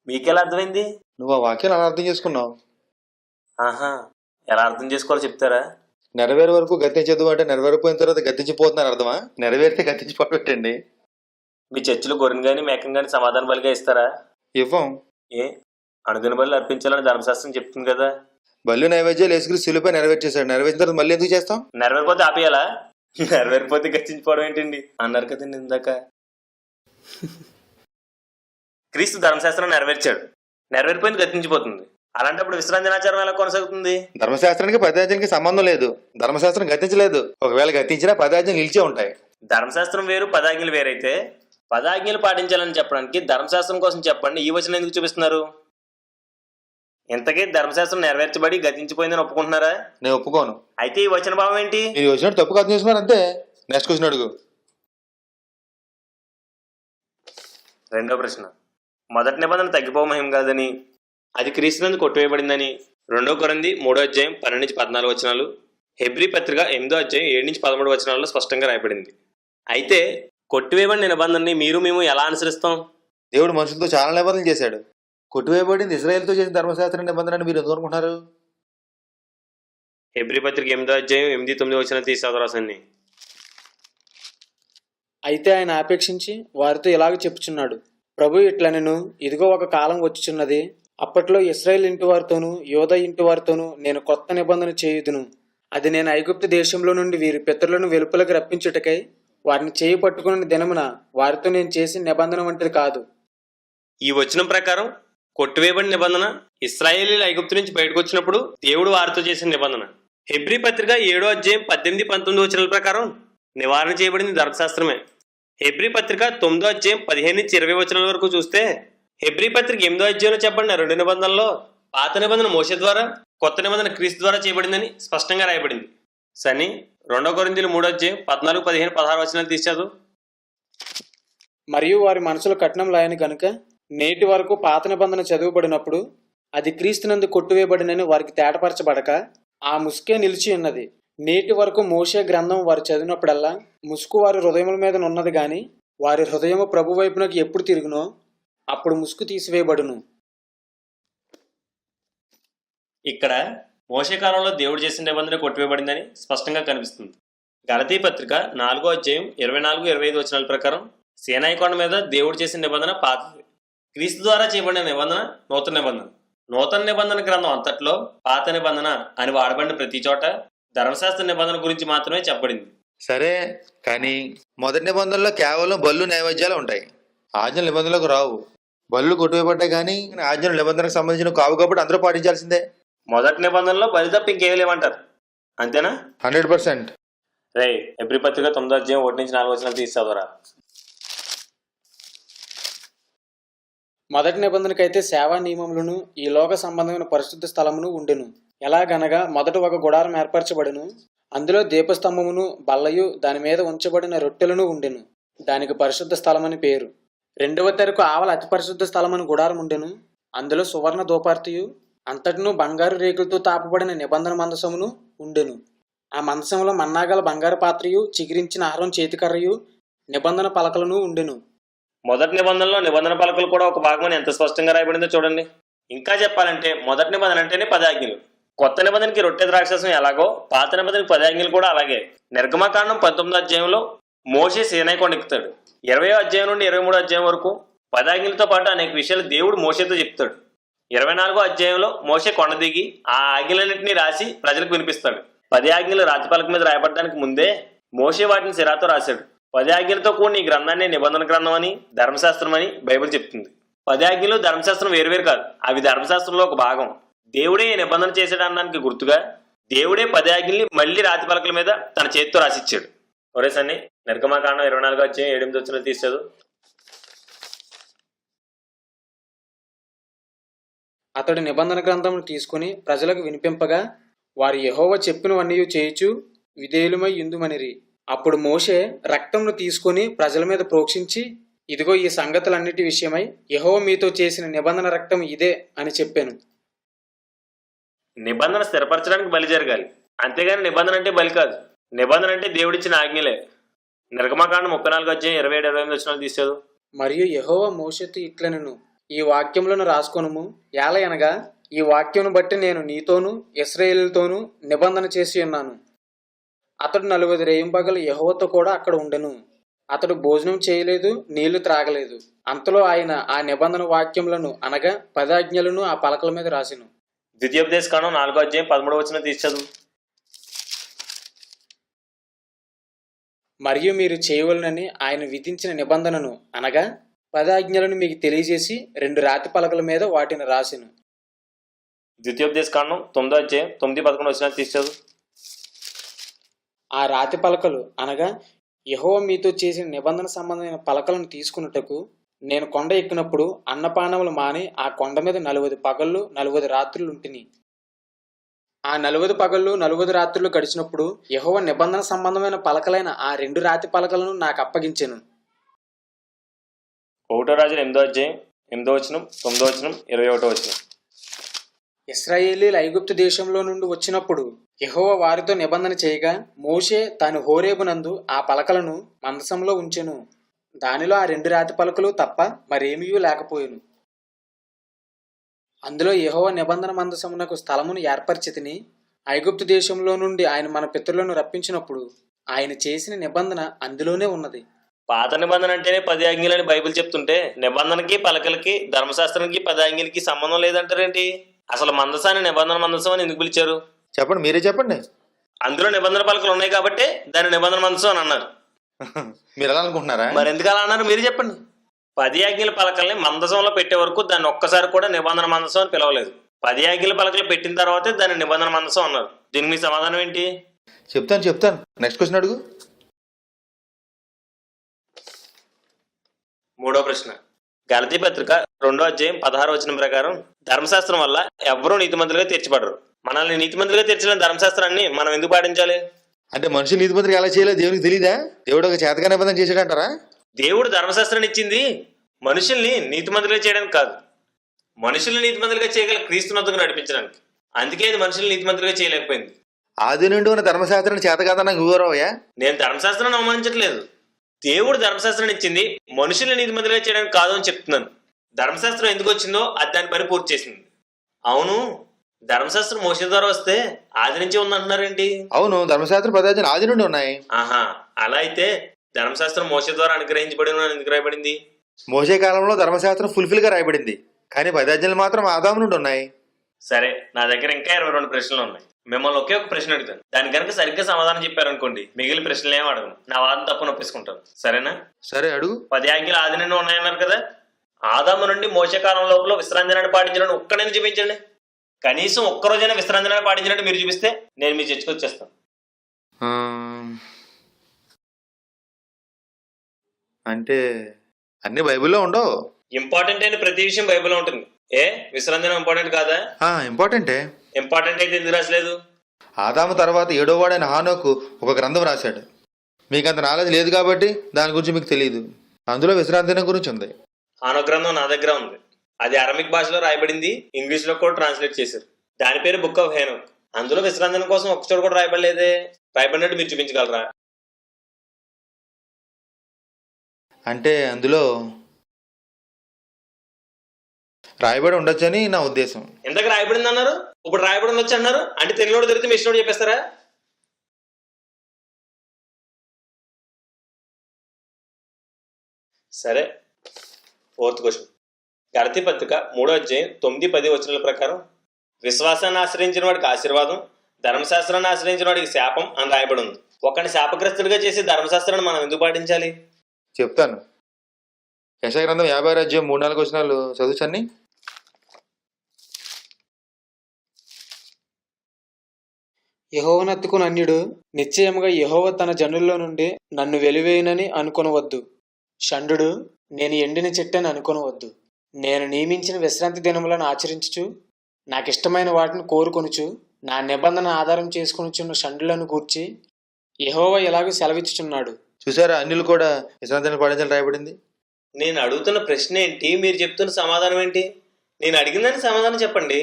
S1: మీకెలా అర్థమైంది?
S4: నువ్వు ఆ వాక్యాన్ని అలా అర్థం చేసుకున్నావు.
S1: ఆహా, ఎలా అర్థం చేసుకోవాలో చెప్తారా?
S4: నెరవేరు వరకు గతించదు అంటే నెరవేరిపోయిన తర్వాత గతించిపోతున్నారు అర్థమా? నెరవేరితే గతించిపోవటండి.
S1: మీ చర్చిలో గొర్రెను కానీ మేకను కానీ సమాధాన బలిగా ఇస్తారా?
S4: ఇవ్వం.
S1: ఏ, అనుదిన బలు అర్పించాలని ధర్మశాస్త్రం చెప్తుంది కదా.
S4: బల్లి నైవేద్యాలు యేసుక్రీస్తు శిలువపై నెరవేర్చేశాడు. నెరవేర్చిన తర్వాత మళ్ళీ ఎందుకు చేస్తాం?
S1: నెరవేరిపోతే ఆపేయాలా? నెరవేరిపోతే గతించిపోవడం ఏంటండి అన్నారు కదండి ఇందాక. క్రీస్తు ధర్మశాస్త్రం నెరవేర్చాడు, నెరవేరిపోయింది గతించిపోతుంది. అలాంటప్పుడు విశ్రాంతి దినాచారం ఎలా కొనసాగుతుంది?
S4: ధర్మశాస్త్రానికి 10 ఆజ్ఞలకి సంబంధం లేదు. ధర్మశాస్త్రం గతించలేదు. ఒకవేళ గతించినా 10 ఆజ్ఞలు నిలిచే ఉంటాయి.
S1: ధర్మశాస్త్రం వేరు, 10 ఆజ్ఞలు వేరైతే 10 ఆజ్ఞలు పాటించాలని చెప్పడానికి ధర్మశాస్త్రం కోసం చెప్పండి ఈ వచనం ఎందుకు చూపిస్తున్నారు? ఇంతకీ ధర్మశాస్త్రం నెరవేర్చబడి గతించిపోయిందని ఒప్పుకుంటున్నారా?
S4: నేను ఒప్పుకోను.
S1: అయితే ఈ వచన భావం ఏంటి?
S4: మీరు వచ్చినట్టు తప్పుగా అర్థం చేసుకున్నారు అంతే. నెక్స్ట్ క్వశ్చన్ అడుగు.
S1: రెండో ప్రశ్న, మొదటి నిబంధన తగ్గిపో మహిమ కాదని, అది క్రీస్తునందు కొట్టివేయబడిందని 2 కొరింథీ 3వ అధ్యాయం 12-14 వచనాలు, హెబ్రీ పత్రిక 8వ అధ్యాయం 7-13 వచనాల్లో స్పష్టంగా రాయబడింది. అయితే కొట్టివేయబడిన నిబంధనని మేము ఎలా అనుసరిస్తాం?
S4: దేవుడు మనుషులతో చాలా నిబంధనలు చేశాడు. కొట్టివేయబడింది ఇశ్రాయేలుతో చేసిన ధర్మశాస్త్ర నిబంధనని మీరు ఎందుకు అనుకుంటున్నారు?
S1: హెబ్రీ పత్రిక 8వ అధ్యాయం 8-9 వచనాలు తీసుకోరాసండి.
S2: అయితే ఆయన ఆపేక్షించి వారితో ఇలాగ చెప్పుచున్నాడు, ప్రభు ఇట్లనెను, ఇదిగో ఒక కాలం వచ్చుచున్నది, అప్పట్లో ఇశ్రాయేల్ ఇంటి వారితోనూ యోధా ఇంటి వారితోనూ నేను కొత్త నిబంధన చేయుదును. అది నేను ఐగుప్తు దేశంలో నుండి వీరి పితరులను వెలుపలకు రప్పించుటకై వారిని చేయి పట్టుకున్న దినమున వారితో నేను చేసిన నిబంధన వంటిది కాదు.
S1: ఈ వచనం ప్రకారం కొట్టివేయబడిన నిబంధన ఇశ్రాయేలీయులు ఐగుప్తు నుంచి బయటకు వచ్చినప్పుడు దేవుడు వారితో చేసిన నిబంధన. హెబ్రీ పత్రిక 7వ అధ్యాయం 18-19 వచనాల ప్రకారం నివారణ చేయబడింది ధర్మశాస్త్రమే. హెబ్రీ పత్రిక 9వ అధ్యాయం 15-20 వచనాల వరకు చూస్తే హెబ్రీ పత్రిక 8వ అధ్యాయంలో చెప్పండి 2 నిబంధనల్లో పాత నిబంధన మోషే ద్వారా, కొత్త నిబంధన క్రీస్తు ద్వారా చేయబడిందని స్పష్టంగా రాయబడింది. సని 2 కొరింథీయులు 3వ అధ్యాయం 14, 15, 16 వచనాలు తీర్చాదు.
S2: మరియు వారి మనసులో కఠినం లాయని కనుక నేటి వరకు పాత నిబంధన చదువుబడినప్పుడు అది క్రీస్తునందు కొట్టివేయబడినని వారికి తేటపరచబడక ఆ ముసుకే నిలిచి ఉన్నది. నేటి వరకు మోషే గ్రంథం వారు చదివినప్పుడల్లా ముసుగు వారి హృదయముల మీద ఉన్నది గాని వారి హృదయము ప్రభు వైపునకు ఎప్పుడు తిరుగునో అప్పుడు ముసుగు తీసివేయబడును.
S1: ఇక్కడ మోషే కాలంలో దేవుడు చేసిన నిబంధన కొట్టివేయబడిందని స్పష్టంగా కనిపిస్తుంది. గలతీ పత్రిక 4వ అధ్యాయం 24-25 వచనాల ప్రకారం సీనాయి కొండ మీద దేవుడు చేసిన నిబంధన పాతది, క్రీస్తు ద్వారా చేయబడిన నిబంధన నూతన నిబంధన. నూతన నిబంధన గ్రంథం అంతట్లో పాత నిబంధన అని వాడబడిన ప్రతి చోట ధర్మశాస్త్ర నిబంధన గురించి మాత్రమే చెప్పబడింది.
S4: సరే, కానీ మొదటి నిబంధనలో కేవలం బళ్ళు నైవేద్యాలు ఉంటాయి, ఆజ్ఞల నిబంధనలకు రావు. బళ్ళు కొట్టువేయబడ్డాయి కానీ ఆజ్ఞల నిబంధనకు సంబంధించిన కావు కాబట్టి అందరూ పాటించాల్సిందే.
S1: మొదటి నిబంధనలో బలి తప్ప ఇంకేమీ లేవంటారు, అంతేనా?
S4: 100%.
S1: రే ఎబ్రి పత్రిక 9వ అధ్యాయం 1-4 వచనాలు తీసి చదవరా.
S2: మొదటి నిబంధనకైతే సేవా నియమములను ఈ లోక సంబంధమైన పరిశుద్ధ స్థలమును ఉండెను. ఎలాగనగా మొదట ఒక గుడారం ఏర్పరచబడెను, అందులో దీపస్తంభమును బల్లయు దాని మీద ఉంచబడిన రొట్టెలను ఉండెను, దానికి పరిశుద్ధ స్థలమని పేరు. రెండవ తెరకు ఆవల అతి పరిశుద్ధ స్థలమని గుడారం ఉండెను, అందులో సువర్ణ దోపార్తియు అంతటిను బంగారు రేకులతో తాపబడిన నిబంధన మందసమును ఉండెను. ఆ మందసములో మన్నాగల బంగారు పాత్రయు చిగిరించిన ఆహారం చేతికర్రయు నిబంధన పలకలను ఉండెను.
S1: మొదటి నిబంధనలో నిబంధన పలకలు కూడా ఒక భాగమని ఎంత స్పష్టంగా రాయబడిందో చూడండి. ఇంకా చెప్పాలంటే మొదటి నిబంధన అంటేనే 10 ఆజ్ఞలు. కొత్త నిబంధనకి రొట్టె ద్రాక్షరసం ఎలాగో పాత నిబంధనకి 10 ఆజ్ఞలు కూడా అలాగే. నిర్గమకాండం 19వ అధ్యాయంలో మోషే సీనాయి కొండ ఎక్కుతాడు. 20వ అధ్యాయం నుండి 23వ అధ్యాయం వరకు 10 ఆజ్ఞలతో పాటు అనేక విషయాలు దేవుడు మోషేతో చెప్తాడు. 24వ అధ్యాయంలో మోషే కొండ దిగి ఆ ఆజ్ఞలన్నింటినీ రాసి ప్రజలకు వినిపిస్తాడు. 10 ఆజ్ఞలు రాతి పలక మీద రాయబడడానికి ముందే మోషే వాటిని సిరాతో రాశాడు. 10 ఆజ్ఞలతో కూడిన ఈ గ్రంథాన్ని నిబంధన గ్రంథం అని, ధర్మశాస్త్రం అని బైబిల్ చెప్తుంది. 10 ఆజ్ఞలు ధర్మశాస్త్రం వేరువేరు కాదు, అవి ధర్మశాస్త్రంలో ఒక భాగం. దేవుడే నిబంధన చేసేయడానికి గుర్తుగా దేవుడే 10 ఆజ్ఞల్ని మళ్ళీ రాతి పలకల మీద తన చేతితో రాసిచ్చాడు. ఒరేసన్ని నిర్గమకాండం 24వ అధ్యాయం 8 వచనాలు తీసాడు.
S2: అతడు నిబంధన గ్రంథమును తీసుకుని ప్రజలకు వినిపింపగా వారు యెహోవా చెప్పినవన్నీ చేయుచు విధేయులమై యుందుమనిరి. అప్పుడు మోషే రక్తమును తీసుకుని ప్రజల మీద ప్రోక్షించి, ఇదిగో ఈ సంగతులన్నిటి విషయమై యెహోవా మీతో చేసిన నిబంధన రక్తం ఇదే అని చెప్పాను.
S1: నిబంధన స్థిరపరచడానికి బలి జరగాలి, అంతేగాని నిబంధన అంటే బలి కాదు. నిబంధన అంటే దేవుడిచ్చిన ఆజ్ఞలే. నిర్గమకాండం 34వ అధ్యాయం 27-28 వచనాలు తీసాడు.
S2: మరియు యెహోవా మోషేతో ఇట్లనెను, ఈ వాక్యములను రాసుకొనుము. ఏలయనగా ఈ వాక్యమును బట్టి నేను నీతోనూ ఇశ్రాయేలుతోనూ నిబంధన చేసి ఉన్నాను. అతడు 40 రేయింబగలు యెహోవాతో కూడా అక్కడ ఉండెను. అతడు భోజనం చేయలేదు, నీళ్లు త్రాగలేదు. అంతలో ఆయన ఆ నిబంధన వాక్యములను అనగా 10 ఆజ్ఞలను ఆ పలకల మీద రాసెను.
S1: ద్వితీయోపదేశకాండం 4వ అధ్యాయం 13వ వచనం తీసాడు.
S2: మరియు మీరు చేయవలనని ఆయన విధించిన నిబంధనను అనగా 10 ఆజ్ఞలను మీకు తెలియజేసి 2 రాతి పలకల మీద వాటిని రాసెను.
S1: ద్వితీయోపదేశకాండం 9వ అధ్యాయం 9-11 వచనాలు తీసాడు.
S2: ఆ రాతి పలకలు అనగా యెహోవా మీతో చేసిన నిబంధన సంబంధమైన పలకలను తీసుకున్నటకు నేను కొండ ఎక్కినప్పుడు అన్నపానములు మాని ఆ కొండ మీద 40 పగళ్ళు 40 రాత్రులు ఉంటిని. ఆ 40 పగళ్ళు 40 రాత్రులు గడిచినప్పుడు యెహోవా నిబంధన సంబంధమైన పలకలైన ఆ 2 రాతి పలకలను నాకు అప్పగించెను.
S1: 1వ రాజులు 8వ అధ్యాయం 8వ వచనం 9వ వచనం 21వ వచనం.
S2: ఇశ్రాయేలీయులు ఐగుప్తు దేశంలో నుండి వచ్చినప్పుడు యెహోవా వారితో నిబంధన చేయగా మోషే తాను హోరేబునందు ఆ పలకలను మందసంలో ఉంచెను. దానిలో ఆ 2 రాతి పలకలు తప్ప మరేమీ లేకపోయెను. అందులో యెహోవా నిబంధన మందసమునకు స్థలమును ఏర్పరిచితిని. ఐగుప్తు దేశంలో నుండి ఆయన మన పితరులను రప్పించినప్పుడు ఆయన చేసిన నిబంధన అందులోనే ఉన్నది.
S1: పాత నిబంధన అంటేనే 10 ఆజ్ఞలని బైబిల్ చెప్తుంటే నిబంధనకి పలకలకి ధర్మశాస్త్రానికి 10 ఆజ్ఞలకి సంబంధం లేదంటారేంటి? అసలు మందసాన్ని నిబంధన మందసం అని ఎందుకు పిలిచారు?
S4: చెప్పండి, మీరే చెప్పండి.
S1: అందులో నిబంధన పలకలు ఉన్నాయి కాబట్టి దాన్ని నిబంధన మందసం అని అన్నారు.
S4: మీరు ఎలా అనుకుంటున్నారా?
S1: మరి ఎందుకు అలా అన్నారు మీరు చెప్పండి. 10 ఆజ్ఞల పలకల్ని మందసంలో పెట్టే వరకు దాన్ని ఒక్కసారి కూడా నిబంధన మందసం అని పిలవలేదు. 10 ఆజ్ఞల పలకలు పెట్టిన తర్వాతే దాన్ని నిబంధన మందసం అన్నారు. దీనికి మీ సమాధానం ఏంటి?
S4: చెప్తాను. నెక్స్ట్ క్వశ్చన్ అడుగు.
S1: 3వ ప్రశ్న. గలతీ పత్రిక 2వ అధ్యాయం 16వ వచనం ప్రకారం ధర్మశాస్త్రం వల్ల ఎవరూ నీతిమంతులుగా తీర్చబడరు. మనల్ని నీతిమంతులుగా తీర్చిన ధర్మశాస్త్రాన్ని మనం ఎందుకు పాటించాలి?
S4: అంటే మనుషులు నీతిమంతులు ఎలా చేయలేదు దేవునికి తెలీదా? దేవుడు ఒక చేతగా నిబంధన చేశాడంటారా?
S1: దేవుడు ధర్మశాస్త్రాన్ని ఇచ్చింది మనుషుల్ని నీతిమంతులుగా చేయడానికి కాదు, మనుషుల్ని నీతిమంతులుగా చేయగల క్రీస్తునందుకు నడిపించడానికి. అందుకే ఇది మనుషుల్ని నీతిమంతులుగా చేయలేకపోయింది.
S4: ఆది నుండి ఉన్న ధర్మశాస్త్రాన్ని చేత కాదా నాకు వివరమయ్యా?
S1: నేను ధర్మశాస్త్రాన్ని అవమానించట్లేదు. దేవుడు ధర్మశాస్త్రాన్ని ఇచ్చింది మనుషుల్ని నీతిమంతులుగా చేయడానికి కాదు అని చెప్తున్నాను. ధర్మశాస్త్రం ఎందుకు వచ్చిందో అది దాని పని పూర్తి చేసింది. అవును, ధర్మశాస్త్రం మోసే ద్వారా వస్తే ఆది నుంచి ఉందంటున్నారేంటి?
S4: అవును, ధర్మశాస్త్ర పదార్థాలు ఆది నుండి ఉన్నాయి.
S1: ఆహా, అలా అయితే ధర్మశాస్త్రం మోసే ద్వారా అనుగ్రహించబడిన ఎందుకు రాయబడింది?
S4: మోసే కాలంలో ధర్మశాస్త్రం ఫుల్ఫిల్ గా రాయబడింది, కానీ పదార్థాలు మాత్రం ఆదాము నుండి ఉన్నాయి.
S1: సరే, నా దగ్గర ఇంకా 22 ప్రశ్నలు ఉన్నాయి. మిమ్మల్ని ఒకే ఒక ప్రశ్న అడుగుతాను. దాని కనుక సరిగ్గా సమాధానం చెప్పారనుకోండి, మిగిలిన ప్రశ్నలు ఏం అడగను. నా వాదన తప్పును ఒప్పేసుకుంటాను. సరేనా?
S4: సరే, అడుగు.
S1: 10 ఆజ్ఞలు ఆది నుండి ఉన్నాయన్నారు కదా. ఆదాము నుండి మోసే కాలం లోపల విశ్రాంతి దినాన్ని పాటించడానికి ఒక్కడైనా చూపించండి. కనీసం ఒక్కరోజైనా విశ్రాంతి దినాన్ని పాటించినట్టు మీరు చూపిస్తే నేను మీ చర్చకు వచ్చేస్తాను.
S4: ఆ, అంటే అన్ని బైబిల్లో ఉండవు.
S1: ఇంపార్టెంట్ అయిన ప్రతి విషయం బైబిల్లో ఉంటుంది. ఏ విశ్రాంతి దినం ఇంపార్టెంట్ కాదా?
S4: ఇంపార్టెంటే.
S1: ఇంపార్టెంట్ అయితే ఎందుకు రాసలేదు?
S4: ఆదాము తర్వాత 7వ వాడైన హానోకు ఒక గ్రంథం రాశాడు. మీకు అంత నాలెడ్జ్ లేదు కాబట్టి దాని గురించి మీకు తెలియదు. అందులో విశ్రాంతి దినం గురించి ఉంది.
S1: హానోకు గ్రంథం నా దగ్గర ఉంది. అది అరమిక్ భాషలో రాయబడింది, ఇంగ్లీష్ లో కూడా ట్రాన్స్లేట్ చేశారు. దాని పేరు బుక్ ఆఫ్ హేనోక్. అందులో విశ్రాంతి దినం కోసం ఒక చోట కూడా రాయబడలేదే. రాయబడినట్టు మీరు చూపించగలరా?
S4: అంటే అందులో రాయబడి ఉండొచ్చని నా ఉద్దేశం.
S1: ఎంతకు రాయబడింది అన్నారు? ఇప్పుడు రాయబడి ఉండొచ్చు అన్నారు. అంటే తెలుగులో తిరిగితే మీ ఇష్టం చెప్పేస్తారా? సరే, 4th క్వశ్చన్. గలతీ పత్రిక 3వ అధ్యాయం 9-10 వచనాల ప్రకారం విశ్వాసాన్ని ఆశ్రయించిన వాడికి ఆశీర్వాదం, ధర్మశాస్త్రాన్ని ఆశ్రయించిన వాడికి శాపం అని రాయబడి ఉంది. ఒకరిని శాపగ్రస్తుడిగా చేసి ధర్మశాస్త్రాన్ని మనం ఎందుకు పాటించాలి?
S4: చెప్తాను. యెషయా గ్రంథం 50 అధ్యాయం 3-4 వచనాలు చదువుచండి.
S2: యెహోవానెత్తుకుని అన్యుడు నిశ్చయముగా యెహోవా తన జనుల్లో నుండి నన్ను వెలివేయునని అనుకొనవద్దు. షండు నేను ఎండిన చెట్టని అనుకొనవద్దు. నేను నియమించిన విశ్రాంతి దినములను ఆచరించుచు నాకిష్టమైన వాటిని కోరుకొనుచు నా నిబంధన ఆధారం చేసుకొనుచున్న షండులను గూర్చి యెహోవా ఇలాగ సెలవిచ్చుచున్నాడు.
S4: చూసారా, అన్యులు కూడా విశ్రాంతి దినం పాటించాలని రాయబడింది.
S1: నేను అడుగుతున్న ప్రశ్న ఏంటి, మీరు చెప్తున్న సమాధానం ఏంటి? నేను అడిగిందని సమాధానం చెప్పండి.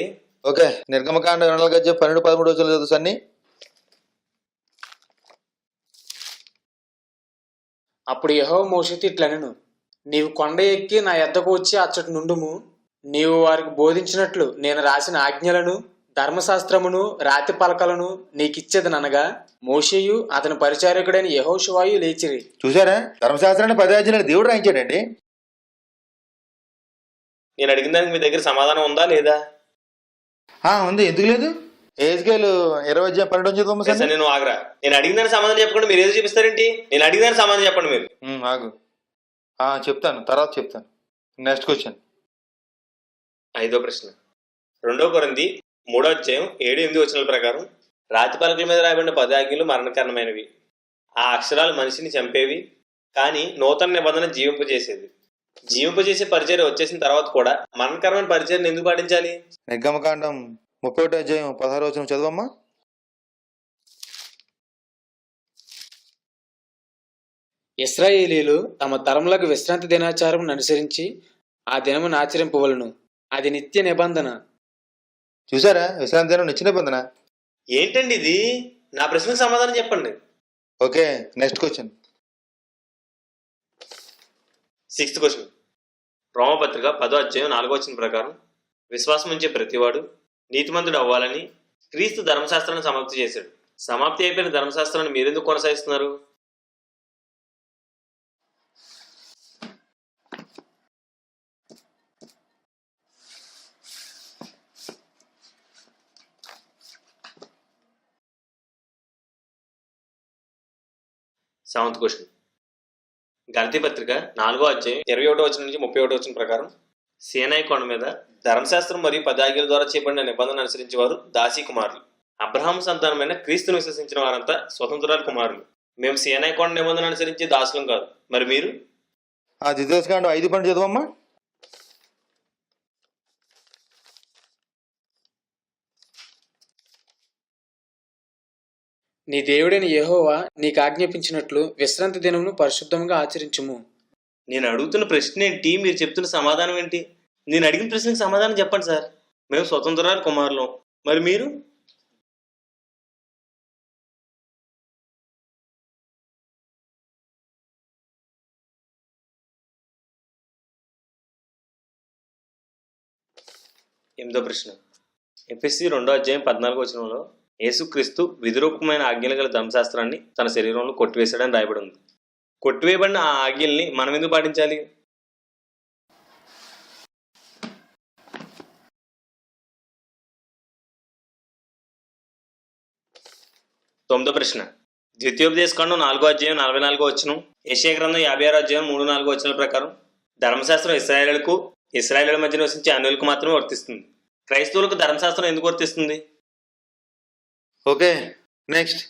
S4: ఓకే, నిర్గమకాండ 4వ అధ్యాయం 12-13 వచనాలు చదువుసండి.
S2: అప్పుడు యెహోవా మోషేతో ఇట్లనెను, నీవు కొండ ఎక్కి నా యొద్దకు వచ్చి అచ్చటి నుండుము. నీవు వారికి బోధించినట్లు నేను రాసిన ఆజ్ఞలను, ధర్మశాస్త్రమును, రాతి పలకలను నీకిచ్చేదనగా మోషేయు అతని పరిచారకుడైన యెహోషువాయు లేచిరి.
S4: చూసారా, ధర్మశాస్త్రాన్ని 10 అధ్యాయాలకు దేవుడు రాయించాడండి.
S1: నేను అడిగిన దానికి మీ దగ్గర సమాధానం ఉందా లేదా?
S4: ఉంది, ఎందుకు లేదు? ఎహెజ్కేలు 20 అధ్యాయం 12 చదువు.
S1: నేను ఆగరా. నేను అడిగిన దానికి సమాధానం చెప్పకుండా మీరు ఏదో చూపిస్తారేంటి? నేను అడిగిన దానికి సమాధానం చెప్పండి మీరు.
S4: ఆగు, చెప్తాను, తర్వాత చెప్తాను. Next question.
S1: 5వ ప్రశ్న. 2 కొరింథీ 3వ అధ్యాయం 7-8 వచనాల ప్రకారం రాతి పలకల మీద రాయబడిన 10 ఆజ్ఞలు మరణకరమైనవి. ఆ అక్షరాలు మనిషిని చంపేవి, కానీ నూతన నిబంధన జీవింపజేసేది. జీవింపజేసే పరిచర్య వచ్చేసిన తర్వాత కూడా మరణకరమైన పరిచర్యను ఎందుకు పాటించాలి?
S4: నిర్గమకాండం 31 అధ్యాయం 16 వచనం చదవమ్మా.
S2: ఇశ్రాయేలీలు తమ తరములకు విశ్రాంతి దినాచారం అనుసరించి ఆ దినమును ఆచరింపవలను. అది నిత్య నిబంధన.
S4: చూసారా, విశ్రాంతి దినం నిత్య నిబంధన.
S1: ఏంటండి ఇది? నా ప్రశ్నకు సమాధానం చెప్పండి.
S4: Okay, next question.
S1: 6th question. రోమపత్రిక 10వ అధ్యాయం 4వ వచనం ప్రకారం విశ్వాసం ఉంచే ప్రతివాడు నీతిమంతుడు అవ్వాలని క్రీస్తు ధర్మశాస్త్రాన్ని సమాప్తి చేశాడు. సమాప్తి అయిపోయిన ధర్మశాస్త్రాన్ని మీరెందుకు కొనసాగిస్తున్నారు? Seventh question. గలతీ పత్రిక 4వ అధ్యాయం 21వ వచనం నుంచి 31వ వచనం ప్రకారం సీనాయి కొండ మీద ధర్మశాస్త్రం మరియు 10 ఆజ్ఞల ద్వారా చేయబడిన నిబంధన అనుసరించి వారు దాసీ కుమారులు. అబ్రహాము సంతానమైన క్రీస్తును విశ్వసించిన వారంతా స్వతంత్రాల కుమారులు. మేము సీనాయి కొండ నిబంధన అనుసరించి దాసులం కాదు. మరి మీరు?
S4: ద్వితీయోపదేశకాండం 5 చదవమ్మా.
S2: నీ దేవుడైన యెహోవా నీకు ఆజ్ఞాపించినట్లు విశ్రాంతి దినమును పరిశుద్ధంగా ఆచరించుము.
S1: నేను అడుగుతున్న ప్రశ్న ఏంటి, మీరు చెప్తున్న సమాధానం ఏంటి? నేను అడిగిన ప్రశ్నకు సమాధానం చెప్పండి సార్. మేము స్వతంత్రాల కుమారులం. మరి మీరు? ఎనిమిదో ప్రశ్న. ఎఫెసీ 2:14 యేసుక్రీస్తు విధిరూపకమైన ఆజ్ఞలు గల ధర్మశాస్త్రాన్ని తన శరీరంలో కొట్టివేశాడని రాయబడి ఉంది. కొట్టివేయబడిన ఆ ఆజ్ఞల్ని మనం ఎందుకు పాటించాలి? 9వ ప్రశ్న. ద్వితీయోపదేశకాండం 4:44 యెషయా గ్రంథం 56:3-4 ప్రకారం ధర్మశాస్త్రం ఇశ్రాయేలుల మధ్య నివసించే అన్యులకు మాత్రమే వర్తిస్తుంది. క్రైస్తవులకు ధర్మశాస్త్రం ఎందుకు వర్తిస్తుంది?
S4: Okay, next.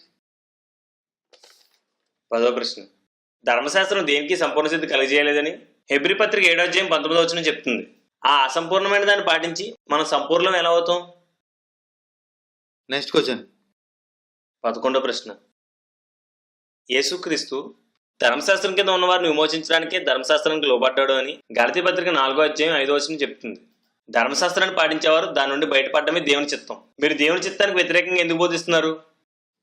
S1: 10వ ప్రశ్న. ధర్మశాస్త్రం దేనికి సంపూర్ణ సిద్ధి కలిగజేయలేదని హెబ్రీ పత్రిక 7:19 చెప్తుంది. ఆ అసంపూర్ణమైన దాన్ని పాటించి మనం సంపూర్ణం ఎలా అవుతాం?
S4: Next question.
S1: 11వ ప్రశ్న. యేసుక్రీస్తు ధర్మశాస్త్రం కింద ఉన్న వారిని విమోచించడానికే ధర్మశాస్త్రానికి లోబడ్డాడు అని గలతీ పత్రిక 4:5 చెప్తుంది. ధర్మశాస్త్రాన్ని పాటించేవారు దాని నుండి బయటపడడమే దేవుని చిత్తం. మీరు దేవుని చిత్తానికి వ్యతిరేకంగా ఎందుకు బోధిస్తున్నారు?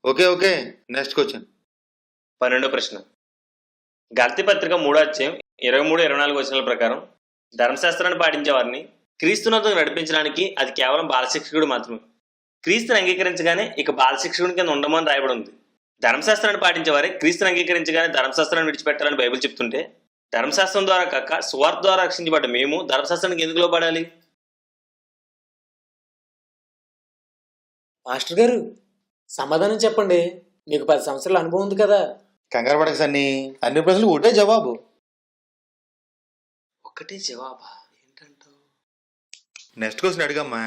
S4: Okay, next question.
S1: 12వ ప్రశ్న. గలతీ పత్రిక 3:23-24 ప్రకారం ధర్మశాస్త్రాన్ని పాటించే వారిని క్రీస్తునందుకు నడిపించడానికి అది కేవలం బాలశిక్షకుడు మాత్రమే. క్రీస్తుని అంగీకరించగానే ఇక బాలశిక్షకుడి కింద ఉండమని రాయబడి ఉంది. ధర్మశాస్త్రాన్ని పాటించేవారే క్రీస్తుని అంగీకరించగానే ధర్మశాస్త్రాన్ని విడిచిపెట్టాలని బైబిల్ చెప్తుంటే ధర్మశాస్త్రం ద్వారా కాక సువార్త ద్వారా రక్షించబడ్డ మేము ధర్మశాస్త్రానికి ఎందుకు లోబడాలి?
S2: మాస్టర్ గారు సమాధానం చెప్పండి, మీకు 10 సంవత్సరాల అనుభవం ఉంది కదా.
S4: కంగారు పడక సన్ని, అన్ని ప్రశ్నలు ఒకటే జవాబు.
S1: ఒకటే జవాబా ఏంటంటావు?
S4: Next question అడిగమ్మా.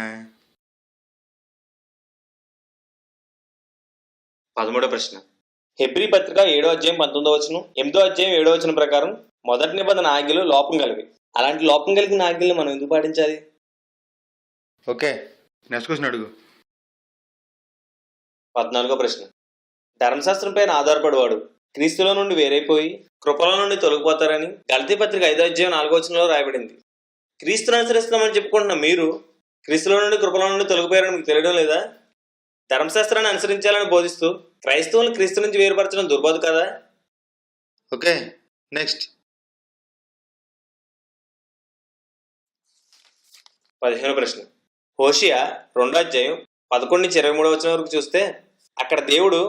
S1: 13వ ప్రశ్న. హెబ్రీ పత్రిక 7:19, 8:7 ప్రకారం మొదటి నిబంధన ఆజ్ఞలు లోపం కలిగి. అలాంటి లోపం కలిగిన ఆజ్ఞలు మనం ఎందుకు పాటించాలి?
S4: ఓకే, నెక్స్ట్ క్వశ్చన్ అడుగు.
S1: 14వ ప్రశ్న. ధర్మశాస్త్రం పైన ఆధారపడేవాడు క్రీస్తులో నుండి వేరైపోయి కృపలో నుండి తొలగిపోతారని గలతీ పత్రిక 5:4 రాయబడింది. క్రీస్తును అనుసరిస్తున్నామని చెప్పుకుంటున్న మీరు క్రీస్తులో నుండి కృపలో నుండి తొలగిపోయారని మీకు తెలియడం లేదా? ధర్మశాస్త్రాన్ని అనుసరించాలని బోధిస్తూ క్రైస్తవులను క్రీస్తు నుంచి వేరుపరచడం దుర్బోధ కదా?
S4: Okay, next.
S1: 15వ ప్రశ్న. హోషియా 2:11-23 వరకు చూస్తే అక్కడ దేవుడు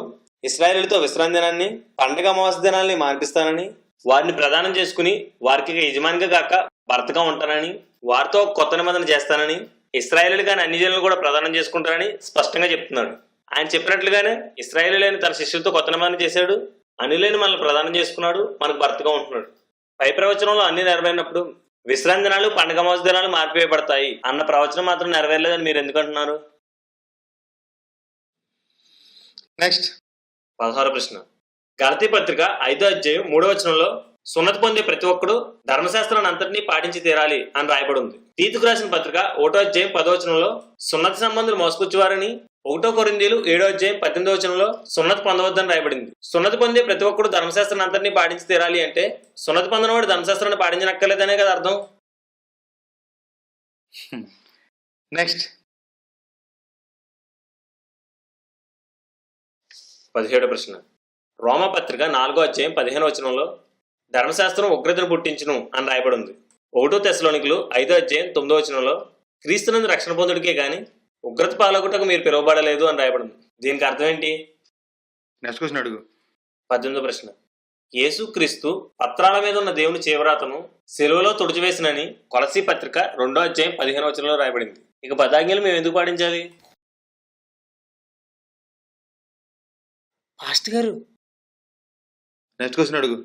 S1: ఇశ్రాయేలుతో విశ్రాంతి దినాన్ని, పండగ అమావాస్య దినాల్ని మాన్పిస్తానని, వారిని ప్రదానం చేసుకుని వారికి యజమానిగా కాక భర్తగా ఉంటానని, వారితో కొత్త నిబంధన చేస్తానని, ఇశ్రాయేలు కానీ అన్ని జనులు కూడా ప్రదానం చేసుకుంటారని స్పష్టంగా చెప్తున్నాడు. ఆయన చెప్పినట్లుగానే ఇశ్రాయేలులైన తన శిష్యులతో కొత్త నిబంధన చేశాడు, అన్యులైన మనల్ని ప్రదానం చేసుకున్నాడు, మనకు భర్తగా ఉంటున్నాడు. పై ప్రవచనంలో అన్ని నెరవేరినప్పుడు విశ్రాంతి దినాలు, పండగ అమావాస్య దినాలు మార్పివేయబడతాయి అన్న ప్రవచనం మాత్రం నెరవేరలేదని మీరు ఎందుకు అంటున్నారు?
S4: నెక్స్ట్.
S1: 16వ ప్రశ్న. గలతీ పత్రిక 5:3 సున్నతి పొందే ప్రతి ఒక్కడు ధర్మశాస్త్రాన్ని అంతటినీ పాటించి తీరాలి అని రాయబడి ఉంది. తీతుకు రాసిన పత్రిక 1:10 సున్నతి సంబంధులు మోసుకొచ్చేవారని, 1 కొరింథీయులు 7:18 సున్నతి పొందవద్దని రాయబడింది. సున్నతి పొందే ప్రతి ఒక్కడు ధర్మశాస్త్రాన్ని అంతటినీ పాటించి తీరాలి అంటే సున్నతి పొందినవాడు ధర్మశాస్త్రాన్ని పాటించనక్కర్లేదనే కదా అర్థం.
S4: నెక్స్ట్.
S1: 17వ ప్రశ్న. రోమపత్రిక 4:15 ధర్మశాస్త్రం ఉగ్రతను పుట్టించును అని రాయబడి ఉంది. 1 తెస్సలోనికలు 5:9 క్రీస్తునందు రక్షణ పొందుడికే గాని ఉగ్రత పాలగుటకు మీరు పిలువబడలేదు అని రాయబడి ఉంది. దీనికి అర్థం ఏంటి?
S4: నెక్స్ట్ క్వశ్చన్ అడుగు.
S1: 18వ ప్రశ్న. యేసుక్రీస్తు పత్రాల మీద ఉన్న దేవుని చేవరాతను సెలువులో తుడిచివేసినని కొలసీ పత్రిక 2:15 రాయబడింది. ఇక 10 ఆజ్ఞలు మేము ఎందుకు పాటించాలి?
S2: మాస్టర్ గారు
S4: నెక్స్ట్ క్వశ్చన్ అడుగు.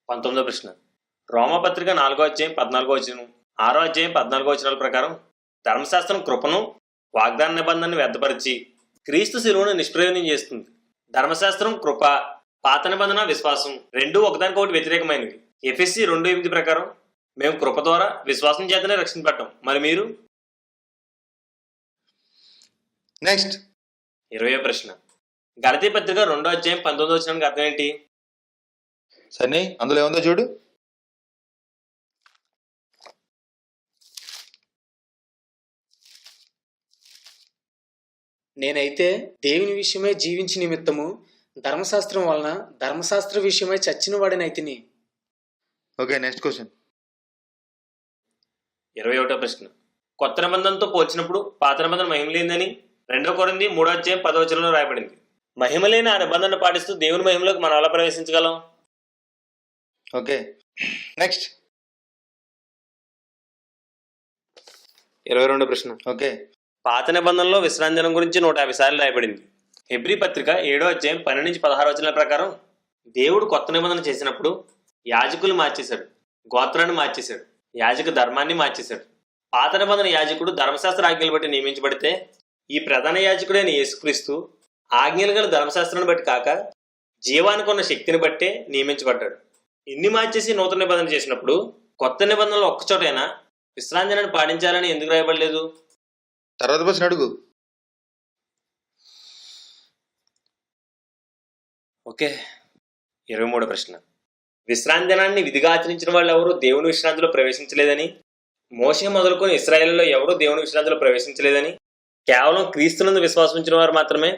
S1: 19వ ప్రశ్న. రోమపత్రిక 4:14, 6:14 ప్రకారం ధర్మశాస్త్రం కృపను, వాగ్దాన నిబంధనను వ్యర్థపరిచి క్రీస్తు శిలువను నిష్ప్రయోజనం చేస్తుంది. ధర్మశాస్త్రం, కృప, పాత నిబంధన, విశ్వాసం రెండూ ఒకదానికొకటి వ్యతిరేకమైనవి. ఎఫెసీ 2:8 ప్రకారం మేము కృప ద్వారా విశ్వాసం చేతనే రక్షింపబడ్డాం. మరి మీరు?
S4: నెక్స్ట్.
S1: 20వ ప్రశ్న. గలతీ పత్రిక 2:19 అర్థం ఏంటి?
S4: సన్నీ, అందులో ఏముందో చూడు.
S2: నేనైతే దేవుని విషయమై జీవించి నిమిత్తము ధర్మశాస్త్రం వలన ధర్మశాస్త్ర విషయమై చచ్చిన వాడినైతిని.
S4: Okay, next question.
S1: 21వ ప్రశ్న. కొత్త నిబంధనతో పోల్చినప్పుడు పాత నిబంధన మహిమ లేదని 2 కొరింథీ 3:10 రాయబడింది. మహిమ లేని ఆ నిబంధనను పాటిస్తూ దేవుని మహిమలోకి మనం ఎలా ప్రవేశించగలం?
S4: Okay, next.
S1: 22వ ప్రశ్న.
S4: ఓకే,
S1: పాత నిబంధనలో విశ్రాంతి దినం గురించి 150 సార్లు రాయబడింది. హెబ్రీ పత్రిక 7:12-16 ప్రకారం దేవుడు కొత్త నిబంధన చేసినప్పుడు యాజకులు మార్చేశాడు, గోత్రాన్ని మార్చేశాడు, యాజక ధర్మాన్ని మార్చేశాడు. పాత నిబంధన యాజకుడు ధర్మశాస్త్ర ఆజ్ఞలు బట్టి నియమించబడితే ఈ ప్రధాన యాజకుడైన యేసుక్రీస్తు ఆజ్ఞలు గల ధర్మశాస్త్రాన్ని బట్టి కాక జీవానికి ఉన్న శక్తిని బట్టే నియమించబడ్డాడు. ఇన్ని మార్చేసి నూతన నిబంధన చేసినప్పుడు కొత్త నిబంధనలు ఒక్కచోటైనా విశ్రాంతి దినాన్ని పాటించాలని ఎందుకు రాయబడలేదు?
S4: తర్వాత ప్రశ్న అడుగు.
S1: ఓకే, 23వ ప్రశ్న. విశ్రాంతి దినాన్ని విధిగా ఆచరించిన వాళ్ళు ఎవరు దేవుని విశ్రాంతిలో ప్రవేశించలేదని, మోషే మొదలుకొని ఇశ్రాయేలులో ఎవరూ దేవుని విశ్రాంతిలో ప్రవేశించలేదని, కేవలం క్రీస్తునందు విశ్వాసం ఉంచిన వారు మాత్రమే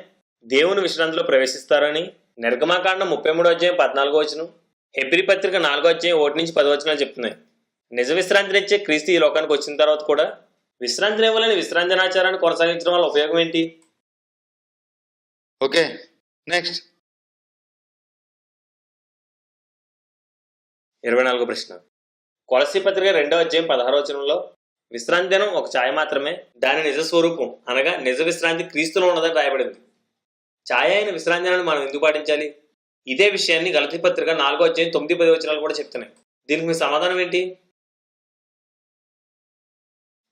S1: దేవుని విశ్రాంతిలో ప్రవేశిస్తారని నిర్గమాకాండం 33:14 హెబ్రీ పత్రిక 4:1-10 చెప్తున్నాయి. నిజ విశ్రాంతినిచ్చే క్రీస్తు ఈ లోకానికి వచ్చిన తర్వాత కూడా విశ్రాంతిని ఇవ్వాలని విశ్రాంతి దినాచారాన్ని కొనసాగించడం వల్ల ఉపయోగం ఏంటి?
S4: Okay, next.
S1: 24వ ప్రశ్న. కొలస్సీ పత్రిక 2:16 విశ్రాంతి దినం ఒక ఛాయ మాత్రమే, దాని నిజ స్వరూపం అనగా నిజ విశ్రాంతి క్రీస్తులో ఉన్నదని రాయబడింది. ఛాయ అయిన విశ్రాంతి దినాన్ని మనం ఎందుకు పాటించాలి? ఇదే విషయాన్ని గలతీ పత్రిక 4:9-10 కూడా చెప్తున్నాయి. దీనికి మీ సమాధానం ఏంటి?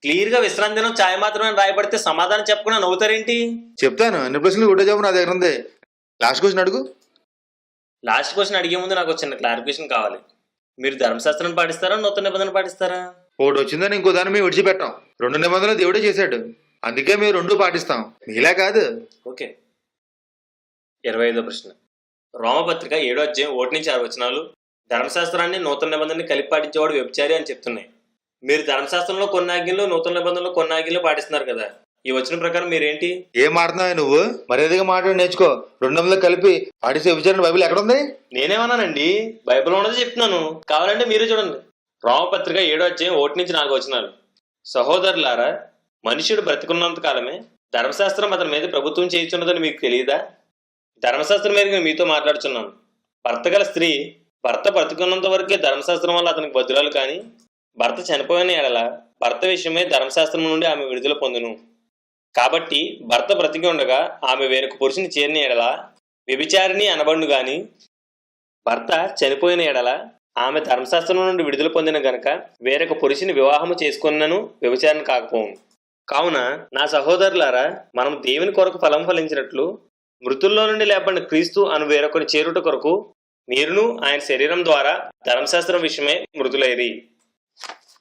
S1: క్లియర్ గా విశ్రాంతి దినం ఛాయ మాత్రమే రాయబడితే సమాధానం చెప్పకుండా నవ్వుతారేంటి?
S4: చెప్తాను, అన్ని ప్రశ్నలు ఒకటే జవాబు నా దగ్గర ఉంది. లాస్ట్ క్వశ్చన్ అడుగు.
S1: లాస్ట్ క్వశ్చన్ అడిగే ముందు నాకు చిన్న క్లారిఫికేషన్ కావాలి. మీరు ధర్మశాస్త్రాన్ని పాటిస్తారా, నూతన నిబంధన పాటిస్తారా?
S4: ఒకటి వచ్చిందని ఇంకో దాన్ని మేము విడిచిపెట్టాం. 2 నిబంధనలు దేవుడే చేశాడు, అందుకే మేము 2 పాటిస్తాం, మీలా కాదు.
S1: ఓకే, 25వ ప్రశ్న. రోమపత్రిక 7:1-6 ధర్మశాస్త్రాన్ని నూతన నిబంధనని కలిపి పాటించేవాడు వ్యభిచారి అని చెప్తున్నాయి. మీరు ధర్మశాస్త్రంలో కొన్ని ఆజ్ఞలు, నూతన నిబంధనలో కొన్ని ఆజ్ఞలు పాటిస్తున్నారు కదా, ఈ వచ్చిన ప్రకారం మీరేంటి?
S4: ఏం మాట్లాడుతున్నావు నువ్వు? మర్యాదగా మాట్లాడి నేర్చుకో. 2 నిబంధనలు కలిపి పాటిస్తే విచారణ బైబిల్ ఎక్కడ ఉంది?
S1: నేనేమన్నానండి? బైబిల్ ఉన్నది చెప్తున్నాను, కావాలంటే మీరే చూడండి. రోమపత్రిక 7:1-4 సహోదరులారా, మనుష్యుడు బ్రతికున్నంత కాలమే ధర్మశాస్త్రం అతని మీద ప్రభుత్వం చేయుచున్నదని మీకు తెలియదా? ధర్మశాస్త్రం మీద నేను మీతో మాట్లాడుచున్నాను. భర్త గల స్త్రీ భర్త బ్రతికున్నంత వరకే ధర్మశాస్త్రం వల్ల అతనికి బదులాలు, కానీ భర్త చనిపోయిన ఎడల భర్త విషయమే ధర్మశాస్త్రం నుండి ఆమె విడుదల పొందును. కాబట్టి భర్త బ్రతికి ఉండగా ఆమె వేరొక పురుషుని చేరిన ఎడల వ్యభిచారిణి అనబడును, గాని భర్త చనిపోయిన ఎడల ఆమె ధర్మశాస్త్రం నుండి విడుదల పొందిన గనక వేరొక పురుషుని వివాహము చేసుకున్నను వ్యభిచారిణి కాకపోవును. కావున నా సహోదరులారా, మనం దేవుని కొరకు ఫలం ఫలించినట్లు మృతుల్లో నుండి లేపడిన క్రీస్తు అను వేరొకరి చేరుట కొరకు మీరును ఆయన శరీరం ద్వారా ధర్మశాస్త్రం విషయమే మృతులైరి.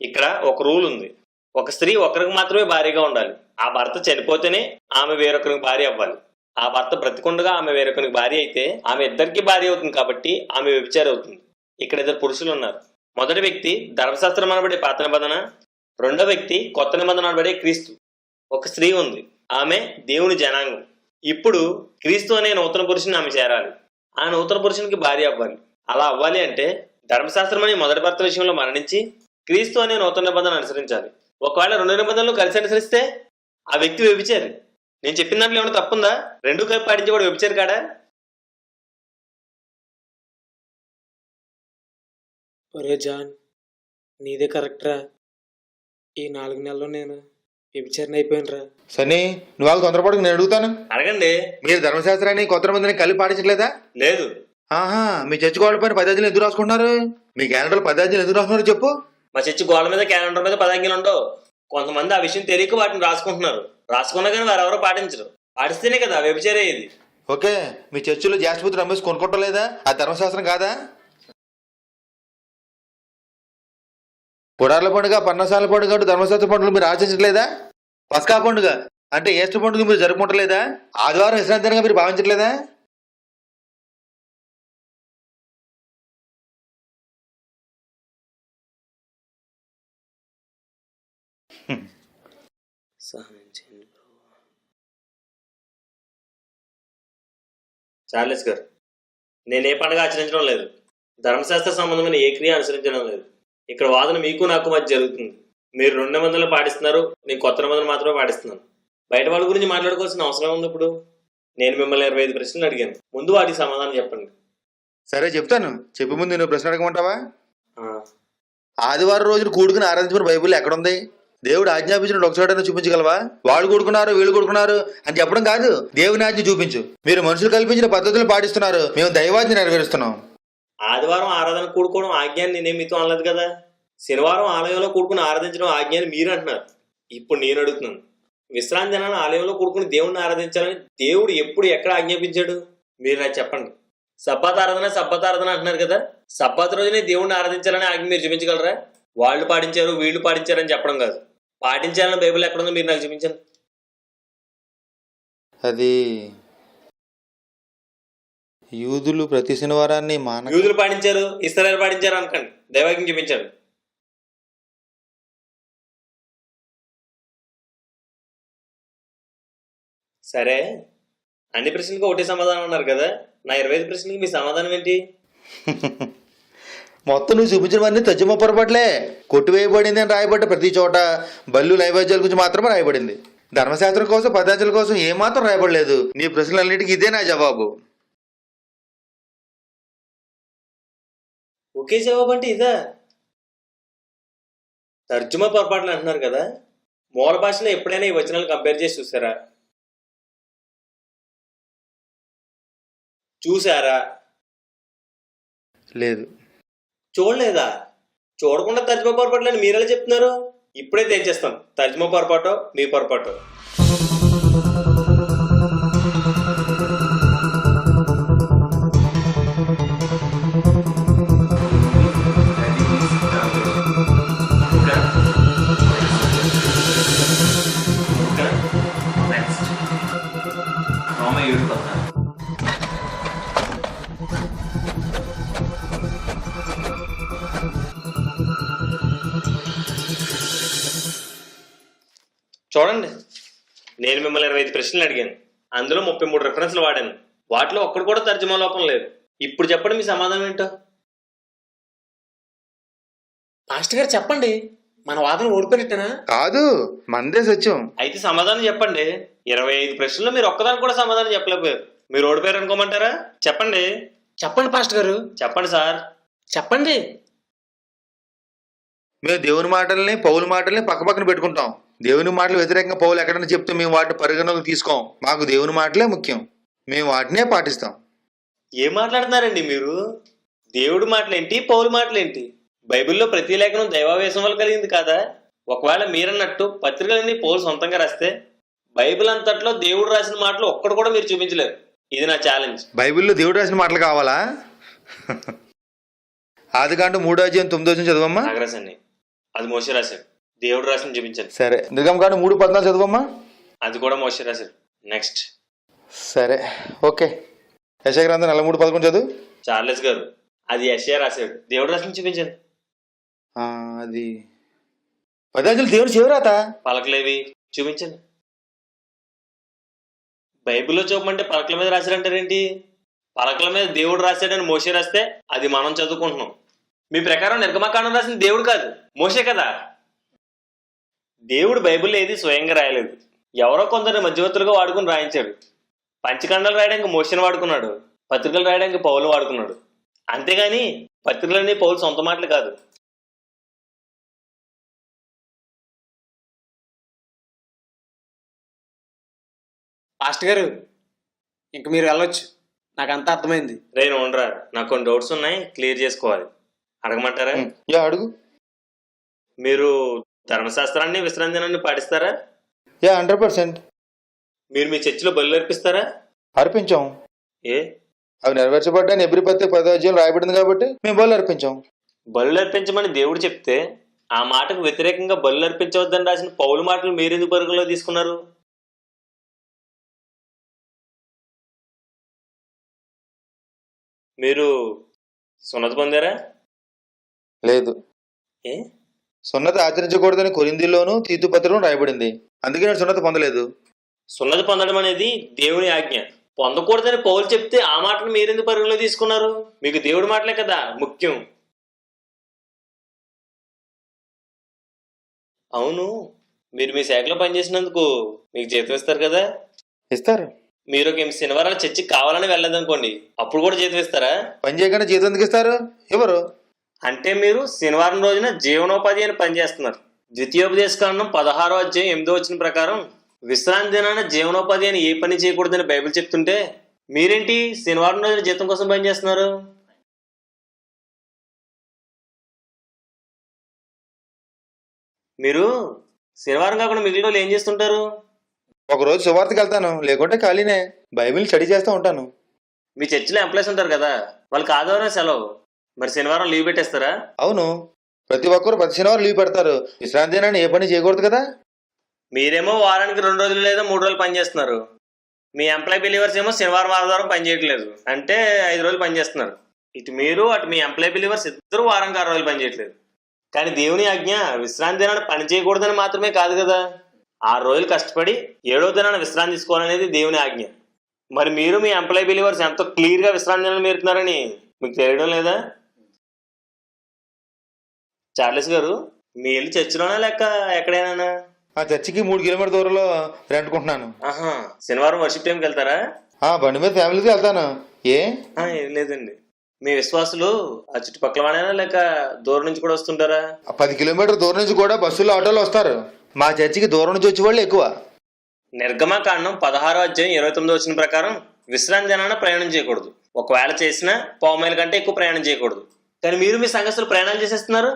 S1: ఇక్కడ ఒక రూల్ ఉంది. ఒక స్త్రీ ఒకరికి మాత్రమే భార్యగా ఉండాలి. ఆ భర్త చనిపోతేనే ఆమె వేరొకరికి భార్య అవ్వాలి. ఆ భర్త బ్రతికుండగా ఆమె వేరొకరికి భార్య అయితే ఆమె ఇద్దరికి భార్య అవుతుంది, కాబట్టి ఆమె వ్యభిచారి అవుతుంది. ఇక్కడ 2 పురుషులు ఉన్నారు. మొదటి వ్యక్తి ధర్మశాస్త్రం అనబడే పాత నిబంధన, రెండో వ్యక్తి కొత్త నిబంధన అనబడే క్రీస్తు. ఒక స్త్రీ ఉంది, ఆమె దేవుని జనాంగం. ఇప్పుడు క్రీస్తు అనే నూతన పురుషుని ఆమె చేరాలి. ఆ నూతన పురుషునికి భార్య అవ్వాలి. అలా అవ్వాలి అంటే ధర్మశాస్త్రం అనే మొదటి భర్త విషయంలో మరణించి క్రీస్తు అనే నూతన నిబంధన అనుసరించాలి. ఒకవేళ 2 నిబంధనలు కలిసి అనుసరిస్తే ఆ వ్యక్తి వ్యభిచారి. నేను చెప్పిన దాంట్లో ఏమైనా తప్పుందా? 2 కలిపి పాటించేవాడు వ్యభిచారి కాడా?
S2: ఒరే జాన్, నీదే కరెక్ట్రా. ఈ 4 నెలల్లో నేను వ్యభిచారిని అయిపోయినరా.
S4: సన్నీ, నువ్వు వాళ్ళు తొందరపడకు, నేను అడుగుతాను.
S1: అడగండి.
S4: మీరు ధర్మశాస్త్రాన్ని కొత్త నిబంధనని కలిపి పాటించట్లేదా?
S1: లేదు.
S4: ఆహా, మీ చర్చి గోడల పైన 10 ఆజ్ఞలు ఎందుకు రాసుకుంటున్నారు? మీ క్యాలెండర్లో 10 ఆజ్ఞలు ఎందుకు రాసుకున్నారు చెప్పు?
S1: మా చర్చి గోడ మీద క్యాలెండర్ మీద 10 ఆజ్ఞలు ఉండవు. కొంతమంది ఆ విషయం తెలియక వాటిని రాసుకుంటున్నారు. రాసుకున్నా కానీ వారు ఎవరో పాటించరు. పాటిస్తేనే కదా వ్యభిచారి అయ్యేది.
S4: ఓకే, మీ చర్చిలో జాస్పత్రి అమ్మేసి కొనుక్కోవట్లేదా? ఆ ధర్మశాస్త్రం కాదా? పుడార్ల పండుగ, పన్నసాల పండుగ, ధర్మశాస్త్ర పండుగలు మీరు ఆచరించట్లేదా? పస్కా పండుగ అంటే ఈస్టర్ పండుగ మీరు జరుపుకుంటలేదా? ఆదివారం విశ్రాంతిగా మీరు భావించట్లేదా?
S1: చార్లెస్ గారు, నేను ఏ పండుగ ఆచరించడం లేదు. ధర్మశాస్త్ర సంబంధమైన ఏ క్రియ అనుసరించడం లేదు. ఇక్కడ వాదన మీకు నాకు మధ్య జరుగుతుంది. మీరు 2 నిబంధనలు పాటిస్తున్నారు, నేను కొత్త నిబంధనలు మాత్రమే పాటిస్తున్నాను. బయట వాళ్ళ గురించి మాట్లాడుకోవాల్సిన అవసరం ఉంది. ఇప్పుడు నేను మిమ్మల్ని 25 ప్రశ్నలు అడిగాను, ముందు వాటికి సమాధానం చెప్పండి.
S4: సరే చెప్తాను. చెప్పే ముందు నువ్వు ప్రశ్న అడగమంటావా?
S1: ఆ,
S4: ఆదివారం రోజున కూడుకుని ఆరాధించిన బైబిల్ ఎక్కడుంది? దేవుడు ఆజ్ఞాపించిన ఒక చోటైనా చూపించగలవా? వాళ్ళు కూడుకున్నారు, వీళ్ళు కూడుకున్నారు అని చెప్పడం కాదు, దేవుని ఆజ్ఞ చూపించు. మీరు మనుషులు కల్పించిన పద్ధతులు పాటిస్తున్నారు, మేము దైవాజ్ఞ నెరవేరుస్తున్నాం.
S1: ఆదివారం ఆరాధన కూడుకోవడం ఆజ్ఞ అని నేనేం మీతో అనలేదు కదా. శనివారం ఆలయంలో కూడుకుని ఆరాధించడం ఆజ్ఞ అని మీరు అంటున్నారు. ఇప్పుడు నేను అడుగుతున్నాను, విశ్రాంతి దినాన్ని ఆలయంలో కూడుకుని దేవుణ్ణి ఆరాధించాలని దేవుడు ఎప్పుడు ఎక్కడ ఆజ్ఞాపించాడు? మీరు నాకు చెప్పండి. సబ్బాత్ ఆరాధన అంటున్నారు కదా, సబ్బాత్ రోజునే దేవుణ్ణి ఆరాధించాలని ఆజ్ఞ మీరు చూపించగలరా? వాళ్ళు పాటించారు, వీళ్ళు పాటించారు అని చెప్పడం కాదు. పాటించాలని బైబిల్ ఎక్కడుందో మీరు నాకు చూపించండి.
S4: అది యూదులు ప్రతి శనివారాన్ని
S1: యూదులు పాటించారు, ఇశ్రాయేలు పాటించారు అనకండి, దైవాజ్ఞ చూపించాడు. సరే, అన్ని ప్రశ్నలకు ఒకటే సమాధానం అన్నారు కదా, నా 25 ప్రశ్నలకి మీ సమాధానం ఏంటి?
S4: మొత్తం నువ్వు చూపించినవన్నీ తజ్జమ పొరపాట్లే. కొట్టివేయబడింది అని రాయబడ్డ ప్రతి చోట బల్లు నైవేద్యాల గురించి మాత్రమే రాయబడింది. ధర్మశాస్త్రం కోసం, పదార్థాల కోసం ఏమాత్రం రాయబడలేదు. నీ ప్రశ్నలన్నిటికీ ఇదే నా జవాబు.
S1: ఒకే జవాబు అంటే ఇదా? తర్జుమా పొరపాట్లు అంటున్నారు కదా, మూల భాషలో ఎప్పుడైనా ఈ వచనాలు కంపేర్ చేసి చూసారా?
S4: లేదు.
S1: చూడలేదా? చూడకుండా తర్జుమా పొరపాట్లు అని మీరెలా చెప్తున్నారు? ఇప్పుడే తెచ్చేస్తాం, తర్జుమా పొరపాటో మీ పొరపాటో. చూడండి, నేను మిమ్మల్ని 25 ప్రశ్నలు అడిగాను, అందులో 33 రిఫరెన్స్లు వాడాను. వాటిలో ఒక్కడు కూడా తర్జుమా లోపం లేదు. ఇప్పుడు చెప్పండి మీ సమాధానం ఏంటో.
S2: మాస్టర్ గారు చెప్పండి, మన వాదన ఓడిపోయినట్టేనా?
S4: కాదు, మందే సత్యం.
S1: అయితే సమాధానం చెప్పండి. 25 ప్రశ్నలు మీరు ఒక్కదానికి కూడా సమాధానం చెప్పలేకపోయారు. మీరు ఓడిపోయారు అనుకోమంటారా? చెప్పండి.
S2: చెప్పండి పాస్టర్ గారు,
S1: చెప్పండి సార్.
S2: చెప్పండి.
S4: మేము దేవుని మాటల్ని, పౌలు మాటల్ని పక్కపక్కన పెట్టుకుంటాం. దేవుని మాటలు వ్యతిరేకంగా పౌలు ఎక్కడైనా చెప్తే మేము వాటిని పరిగణలోకి తీసుకోం. మాకు దేవుని మాటలే ముఖ్యం, మేము వాటినే పాటిస్తాం.
S1: ఏం మాట్లాడుతున్నారండి మీరు? దేవుడి మాటలేంటి, పౌలు మాటలేంటి? బైబిల్లో ప్రతి లేఖనం దైవావేశం వల్ల కలిగింది కాదా? ఒకవేళ మీరన్నట్టు పత్రికలన్నీ పౌలు సొంతంగా రాస్తే బైబిల్ అంతట్లో దేవుడు రాసిన మాటలు ఒక్కడు కూడా మీరు చూపించలేరు. ఇది నా ఛాలెంజ్.
S4: బైబిల్లో దేవుడు రాసిన మాటలు కావాలా? ఆదికాండం 3:9 చదవమ్మా.
S1: నాగరాజండి, అది మోషే రాశాడు. దేవుడు రాసిన చూపించండి.
S4: సరే. నిర్గమకాండం 3:14 చదవమ్మా.
S1: అది కూడా మోషే రాశాడు. నెక్స్ట్.
S4: సరే, ఓకే. యెషయా గ్రంథం 43:11 చదువు.
S1: చార్లెస్ గారు, అది యెషయా రాశాడు. దేవుడు రాసిన చూపించండి.
S4: అది పదార్థాలు దేవుడు చివరాత.
S1: పలకలేవి చూపించండి. బైబిల్లో చూపమంటే పలకల మీద రాశారంటారేంటి? పలకల మీద దేవుడు రాశాడని మోషే రాస్తే అది మనం చదువుకుంటున్నాం. మీ ప్రకారం నిర్గమకాండం రాసిన దేవుడు కాదు, మోషే కదా. దేవుడు బైబిల్లో ఏది స్వయంగా రాయలేదు, ఎవరో కొందరు మధ్యవర్తులుగా వాడుకుని రాయించాడు. పంచఖండాలు రాయడానికి మోషేని వాడుకున్నాడు, పత్రికలు రాయడానికి పౌలు వాడుకున్నాడు. అంతేగాని పత్రికలన్నీ పౌలు సొంత మాటలు కాదు.
S2: పాస్టర్ గారు, ఇంక మీరు వెళ్ళొచ్చు, నాకు అంతా అర్థమైంది.
S1: రేను ఉండరా, నాకు కొన్ని డౌట్స్ ఉన్నాయి, క్లియర్ చేసుకోవాలి. అడగమంటారా?
S4: అడుగు.
S1: మీరు ధర్మశాస్త్రాన్ని, విశ్రాంతి దినాన్ని పాటిస్తారా?
S4: 100%.
S1: మీరు మీ చర్చిలో బలులు అర్పిస్తారా?
S4: అర్పించాం.
S1: ఏ?
S4: అవి నెరవేర్చబడ్డాయని ఎబ్రీ పత్రిక 10వ అధ్యాయంలో రాయబడింది కాబట్టి మేము బలు అర్పించాం.
S1: బలులు అర్పించమని దేవుడు చెప్తే ఆ మాటకు వ్యతిరేకంగా బలులు అర్పించవద్దని రాసిన పౌలు మాటలు మీరెందుకు పరిగణలో తీసుకున్నారు? మీరు సున్నతి పొందారా?
S4: లేదు.
S1: ఏ?
S4: సున్నతి ఆచరించకూడదని కొరింథీలోను తీతు పత్రికలో రాయబడింది, అందుకే నేను సున్నతి పొందలేదు.
S1: సున్నతి పొందడం అనేది దేవుని ఆజ్ఞ. పొందకూడదని పౌలు చెప్తే ఆ మాటను మీరెందుకు పరిగణలో తీసుకున్నారు? మీకు దేవుడి మాటలే కదా ముఖ్యం. అవును, మీరు మీ శాఖలో పనిచేసినందుకు మీకు జీతం ఇస్తారు కదా.
S4: ఇస్తారు.
S1: మీరు ఒక 8 శనివారాలు చర్చికి కావాలని వెళ్ళదనుకోండి, అప్పుడు కూడా జీతం ఇస్తారా?
S4: పని చేయకుండా జీతం ఎందుకు ఇస్తారు? ఎవరు?
S1: అంటే మీరు శనివారం రోజున జీవనోపాధి అని పనిచేస్తున్నారు. ద్వితీయోపదేశకాండం 16వ అధ్యాయం 8వ వచనం ప్రకారం విశ్రాంతి దినాన జీవనోపాధి అని ఏ పని చేయకూడదని బైబిల్ చెప్తుంటే మీరేంటి శనివారం రోజున జీతం కోసం పనిచేస్తున్నారు? మీరు శనివారం కాకుండా మిగిలిన రోజులు ఏం చేస్తుంటారు?
S4: ఒకరోజు సువార్తకి వెళ్తాను, లేకుంటే ఖాళీనే. బైబిల్ స్టడీ చేస్తూ ఉంటాను.
S1: మీ చర్చిలో ఎంప్లాయీస్ ఉంటారు కదా, వాళ్ళకి ఆదివారం సెలవు, మరి శనివారం లీవ్ పెట్టేస్తారా?
S4: అవును, ప్రతి ఒక్కరు ప్రతి శనివారం లీవ్ పెడతారు. విశ్రాంతి దినాన్ని ఏ పని చేయకూడదు కదా.
S1: మీరేమో వారానికి 2 రోజులు లేదా 3 రోజులు పని చేస్తున్నారు. మీ ఎంప్లాయీ బిలీవర్స్ ఏమో శనివారం ఆదివారం పని చేయట్లేదు, అంటే 5 రోజులు పని చేస్తున్నారు. ఇటు మీరు అటు మీ ఎంప్లాయీ బిలీవర్స్ ఇద్దరు వారానికి 6 రోజులు పని చేయట్లేదు. కానీ దేవుని ఆజ్ఞ విశ్రాంతి దినాన్ని పని చేయకూడదని మాత్రమే కాదు కదా, 6 రోజులు కష్టపడి 7వ దినాన విశ్రాంతి తీసుకోవాలనేది దేవుని ఆజ్ఞ. మరి మీరు మీ ఎంప్లాయీ బిలీవర్స్ ఎంతో క్లియర్ గా విశ్రాంతి దినాన్ని మీరుతున్నారని మీకు తెలియడం లేదా? చార్లెస్ గారు, మీ ఇల్లు చర్చిలోనా లేక ఎక్కడైనా?
S4: ఆ చర్చికి 3 కిలోమీటర్ దూరంలో రెంట్కుంటున్నాను.
S1: ఆహా, శనివారం వర్షిప్ టైంకి వెళ్తారా?
S4: బండి మీద ఫ్యామిలీతో వెళ్తాను.
S1: ఏం లేదండి, మీ విశ్వాసులు ఆ చుట్టుపక్కల వాడైనా లేక దూరం నుంచి కూడా వస్తుంటారా?
S4: 10 కిలోమీటర్ దూరం నుంచి కూడా బస్సుల్లో ఆటోలో వస్తారు. మా చర్చికి దూరం నుంచి వచ్చే వాళ్ళు ఎక్కువ.
S1: నిర్గమకాండం 16వ అధ్యాయం 29వ వచనం ప్రకారం విశ్రాంతి దినాన ప్రయాణం చేయకూడదు. ఒకవేళ చేసినా 1/4 మైలు కంటే ఎక్కువ ప్రయాణం చేయకూడదు. కానీ మీరు మీ సంఘస్థులు ప్రయాణాలు చేసేస్తున్నారు.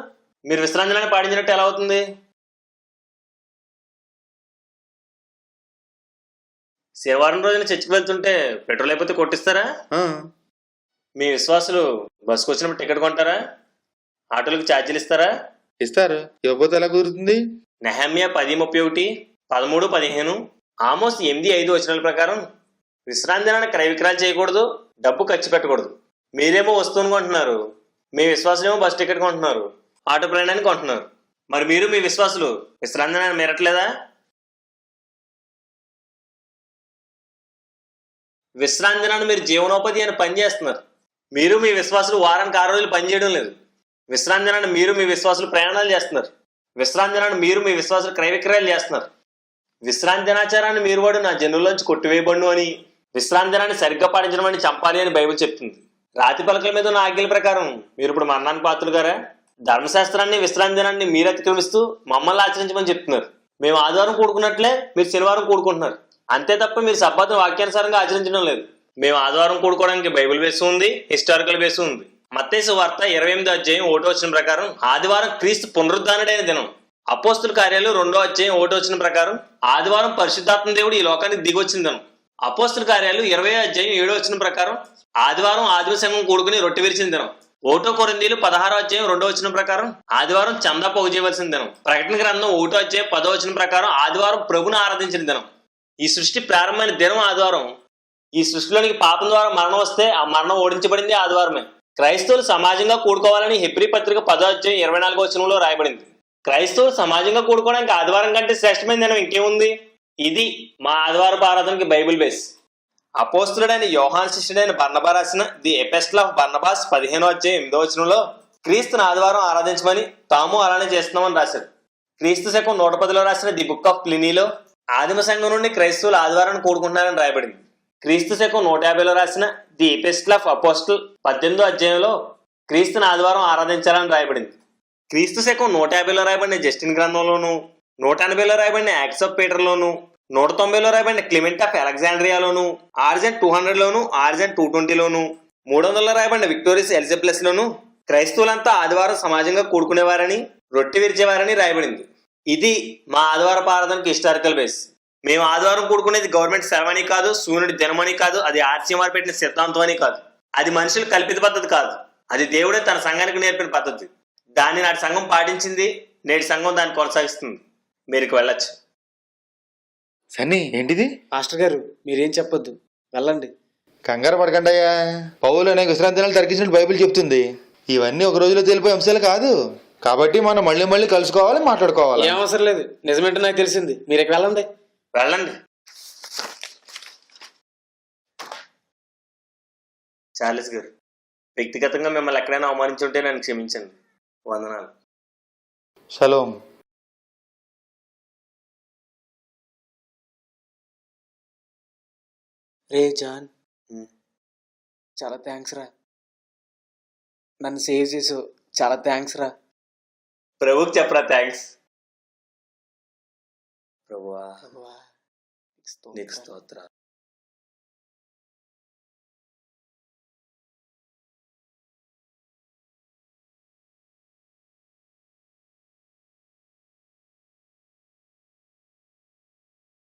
S1: మీరు విశ్రాంతి దినాన్ని పాటించినట్టు ఎలా అవుతుంది? శనివారం రోజున చర్చికి వెళ్తుంటే పెట్రోల్ అయిపోతే కొట్టిస్తారా? మీ విశ్వాసులు బస్సుకు వచ్చినప్పుడు టికెట్ కొంటారా? ఆటోలకు ఛార్జీలు ఇస్తారా?
S4: ఇస్తారు. ఇవ్వకపోతే ఎలా కుదురుతుంది?
S1: నెహమ్యా 10:31, 13, 15, ఆమోస్ 8:5 వచనాల ప్రకారం విశ్రాంతి దినాన క్రయ విక్రయాలు చేయకూడదు, డబ్బు ఖర్చు పెట్టకూడదు. మీరేమో వస్తువుని కొంటున్నారు, మీ విశ్వాసులేమో బస్ టికెట్ కొంటున్నారు, ఆటో ప్రయాణానికి కొంటున్నారు. మరి మీరు మీ విశ్వాసులు విశ్రాంతి దినాన్ని మీరట్లేదా? విశ్రాంతి దినాన్ని మీరు జీవనోపాధి అని పని చేస్తున్నారు. మీరు మీ విశ్వాసులు వారానికి 6 రోజులు పని చేయడం లేదు. విశ్రాంతి దినాన్ని మీరు మీ విశ్వాసులు ప్రయాణాలు చేస్తున్నారు. విశ్రాంతి దినాన్ని మీరు మీ విశ్వాసులు క్రయ విక్రయాలు చేస్తున్నారు. విశ్రాంతి దినాచారాన్ని మీరు వాడు నా జనుల్లోంచి కొట్టివేయబడును అని, విశ్రాంతి దినాన్ని సరిగ్గా పాటించడం అని చంపాలి అని బైబిల్ చెప్తుంది. రాతి పలకల మీద ఉన్న ఆజ్ఞల ప్రకారం మీరు ఇప్పుడు మరణానికి పాత్రులు గారా? ధర్మశాస్త్రాన్ని విశ్రాంతి దినాన్ని మీరు అతిక్రమిస్తూ మమ్మల్ని ఆచరించమని చెప్తున్నారు. మేము ఆదివారం కూడుకున్నట్లే మీరు శనివారం కూడుకుంటున్నారు. అంతే తప్ప మీరు సబ్బాతును వాక్యానుసారంగా ఆచరించడం లేదు. మేము ఆదివారం కూడుకోవడానికి బైబిల్ బేస్ ఉంది, హిస్టారికల్ బేస్ ఉంది. మత్తయి సువార్త 28వ అధ్యాయం 1వ వచనం ప్రకారం ఆదివారం క్రీస్తు పునరుద్ధానుడైన దినం. అపోస్తుల కార్యాలు 2వ అధ్యాయం 1వ వచనం ప్రకారం ఆదివారం పరిశుద్ధాత్మ దేవుడు ఈ లోకానికి దిగొచ్చిన దినం. అపోస్తుల కార్యాలు 20వ అధ్యాయం 7వ వచనం ప్రకారం ఆదివారం ఆదిమ సంఘం కూడుకుని రొట్టె విరిచిన దినం. 1 కొరింథీయులు 16వ అధ్యాయం 2వ వచనం ప్రకారం ఆదివారం చందా పోగు చేయవలసిన దినం. ప్రకటన గ్రంథం 1వ అధ్యాయం 10వ వచనం ప్రకారం ఆదివారం ప్రభుని ఆరాధించిన దినం. ఈ సృష్టి ప్రారంభమైన దినం ఆదివారం. ఈ సృష్టిలోనికి పాపం ద్వారా మరణం వస్తే ఆ మరణం ఓడించబడింది ఆదివారమే. క్రైస్తవులు సమాజంగా కూడుకోవాలని హెబ్రీ పత్రిక 10వ అధ్యాయం 24వ వచనంలో రాయబడింది. క్రైస్తవులు సమాజంగా కూడుకోవడానికి ఆదివారం కంటే శ్రేష్టమైన దినం ఇంకేముంది? ఇది మా ఆదివారపు ఆరాధనకి బైబిల్ బేస్. అపోస్తులుడైన యోహాను శిష్యుడైన బర్నబా రాసిన ది ఎపిస్టల్ ఆఫ్ బర్నబాస్ 15వ అధ్యాయం 8వ వచనంలో క్రీస్తుని ఆదివారం ఆరాధించమని తాము అలానే చేస్తున్నామని రాశారు. క్రీస్తు శకం 110లో రాసిన ది బుక్ ఆఫ్ ప్లినీలో ఆదిమ సంఘం నుండి క్రైస్తవులు ఆదివారాన్ని కూడుకుంటున్నారని రాయబడింది. క్రీస్తు శకం 150లో రాసిన ది ఎపిస్టల్ ఆఫ్ అపోస్టల్ 18వ అధ్యాయంలో క్రీస్తుని ఆదివారం ఆరాధించాలని రాయబడింది. క్రీస్తు శకం 150లో రాయబడిన జస్టిన్ గ్రంథంలోను, 180లో రాయబడిన యాక్ట్స్ ఆఫ్ పీటర్లోను, 190లో రాయబడిన క్లిమెంట్ ఆఫ్ అలెగ్జాండ్రియాలోను, ఆర్జన్ 200లోను, ఆర్జన్ 220లోను, 300లో రాయబడిన విక్టోరియస్ ఎలిజబెత్ లోను క్రైస్తవులంతా ఆదివారం సమాజంగా కూడుకునేవారని, రొట్టె విరిచేవారని రాయబడింది. ఇది మా ఆదివారపు ఆరాధనకి హిస్టారికల్ బేస్. మేము ఆదివారం కూడుకునేది గవర్నమెంట్ సెలవని కాదు, సూర్యుడి దినమని కాదు, అది ఆర్సీఎంఆర్ పెట్టిన సిద్ధాంతం అని కాదు, అది మనుషులు కల్పిత పద్ధతి కాదు, అది దేవుడే తన సంఘానికి నేర్పిన పద్ధతి. దాన్ని నాటి సంఘం పాటించింది, నేటి సంఘం దాన్ని కొనసాగిస్తుంది. మీరు వెళ్ళొచ్చు.
S4: సన్నీ, ఏంటిది?
S2: మాస్టర్ గారు మీరేం చెప్పొద్దు, వెళ్ళండి.
S4: కంగారు పడకండి అయ్యా. పౌలు అనేక విశ్రాంతి దినాలు తగ్గించినట్టు బైబిల్ చెప్తుంది. ఇవన్నీ ఒక రోజులో తెలిపోయే అంశాలు కాదు. కాబట్టి మనం మళ్ళీ మళ్ళీ కలుసుకోవాలి, మాట్లాడుకోవాలి.
S2: ఏం అవసరం లేదు, నిజమేంటో నాకు తెలిసింది. మీరు ఇక్కడ వెళ్ళండి.
S1: వెళ్ళండి. చార్లెస్ గారు, వ్యక్తిగతంగా మిమ్మల్ని ఎక్కడైనా అవమానించుంటే నన్ను క్షమించండి. వందనాలు.
S4: షలోమ్.
S2: రే జాన్,
S1: ఉమ్.
S2: చాలా థ్యాంక్స్ రా. నన్ను సేవ్ చేసావు, చాలా థ్యాంక్స్ రా.
S1: ప్రభుకి చెప్పరా థ్యాంక్స్. ప్రభువా
S2: ప్రభువా,
S1: నీకు స్తోత్రం.